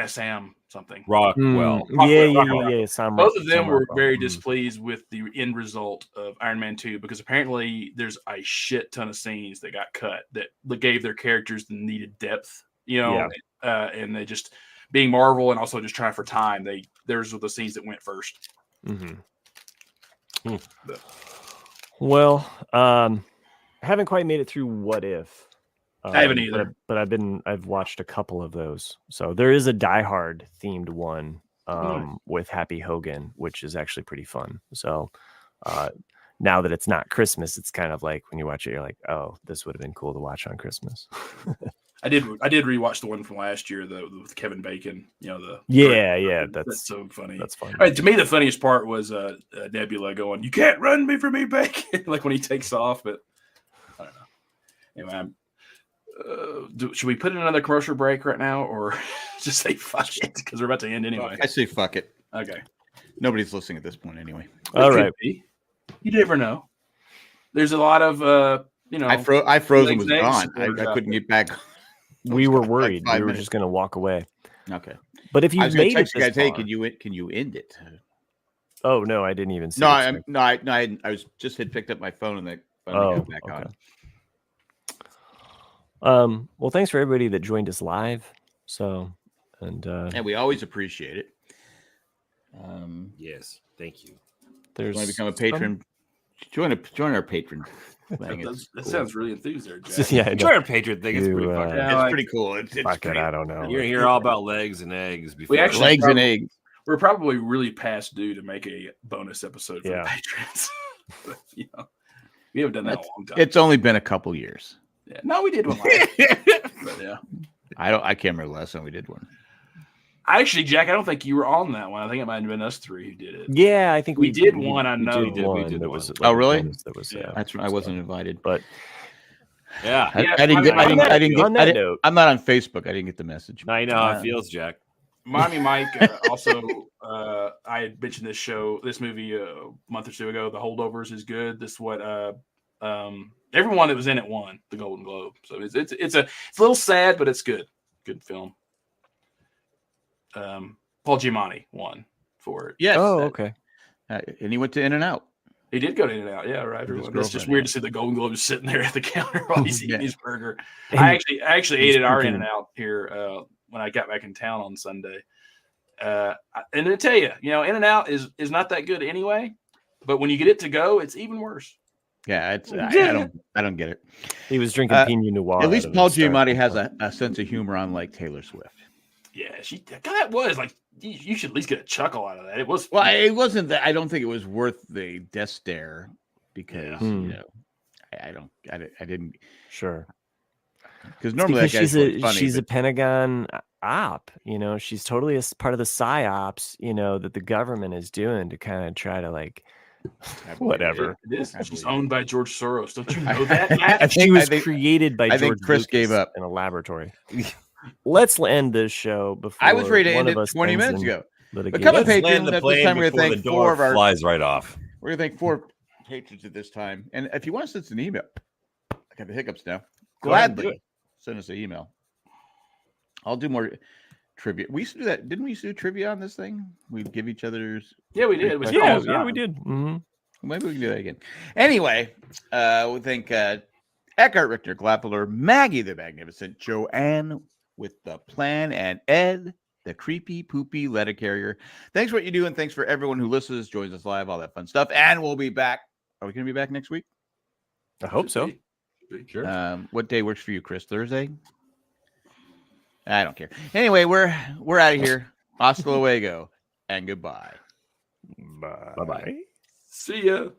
Sam something. Rockwell. Yeah. Both of them were very Mm. displeased with the end result of Iron Man 2 because apparently there's a shit ton of scenes that got cut that gave their characters the needed depth, and they just being Marvel and also just trying for time. Those were the scenes that went first. Mm-hmm. Well, haven't quite made it through What If. I haven't either, but I've watched a couple of those. So there is a Die Hard themed one with Happy Hogan, which is actually pretty fun. So now that it's not Christmas, it's kind of like when you watch it, you're like, oh, this would have been cool to watch on Christmas. I did rewatch the one from last year with Kevin Bacon. That's so funny. That's funny. All right, to me, the funniest part was Nebula going, "You can't run me from me, Bacon," like when he takes off. But I don't know. Anyway, should we put in another commercial break right now, or just say fuck it because we're about to end anyway? I say fuck it. Okay. Nobody's listening at this point anyway. All right. You never know. There's a lot of I froze and was gone. I couldn't get back. We were worried. Like we were minutes. just going to walk away. Okay. But if you I was going made to text it you guys, this hey, far, can you end it? Oh no, I didn't even see. I was just had picked up my phone and the phone got back on. Well, thanks for everybody that joined us live. So, and we always appreciate it. Yes, thank you. There's want to become a patron. Join our patron. That sounds really enthused there, Jack. Yeah, Join our patron thing. It's pretty fucking. It's pretty cool. It's pretty, I don't know. You're gonna hear all about legs and eggs before. We actually legs and eggs. We're probably really past due to make a bonus episode for the patrons. But, we haven't done that in a long time. It's only been a couple years. Yeah. No, we did one last year. But yeah. I can't remember the last time we did one. Actually, Jack, I don't think you were on that one. I think it might have been us three who did it. Yeah, I think we did one. I know we did that was. Oh, really? That was. That's when I wasn't invited. But yeah, I didn't get. I'm not on Facebook. I didn't get the message. Now you know how it feels, Jack. Miami Mike also. I had mentioned this movie a month or two ago. The Holdovers is good. This is what everyone that was in it won the Golden Globe. So it's a little sad, but it's good. Good film. Paul Giamatti won for it. Yes. Oh, okay. And he went to In-N-Out. He did go to In-N-Out. Yeah, right. It's just weird to see the Golden Globe just sitting there at the counter while he's eating his burger. I actually ate at our In-N-Out here when I got back in town on Sunday. And to tell you, In-N-Out is not that good anyway. But when you get it to go, it's even worse. Yeah, I don't get it. He was drinking Pinot Noir. At least Paul Giamatti has a sense of humor, unlike Taylor Swift. Yeah, that was like you should at least get a chuckle out of that. It was it wasn't that. I don't think it was worth the death stare because I didn't sure because normally she's a Pentagon op. She's totally a part of the psyops. That the government is doing to kind of try to like. Whatever. It is. She's owned by George Soros. Don't you know that? She was created by George Chris Lucas gave up in a laboratory. Let's end this show before I was ready to end it 20 minutes ago. Become a patron. At this time, we're going to thank 4 of our flies right off. We're going to thank 4 patrons at this time. And if you want to send us an email, I got the hiccups now. Gladly send us an email. I'll do more trivia. We used to do that. Didn't we used to do trivia on this thing? We'd give each other's. Yeah, we did. It was yeah, we did. Mm-hmm. Maybe we can do that again. Anyway, we thank Eckhart Richter, Glappler, Maggie the Magnificent, Joanne with the plan, and Ed, the creepy, poopy letter carrier. Thanks for what you do, and thanks for everyone who listens, joins us live, all that fun stuff. And we'll be back. Are we going to be back next week? I hope so. Sure. What day works for you, Chris? Thursday? I don't care. Anyway, we're out of here. Hasta luego, and goodbye. Bye-bye. See ya.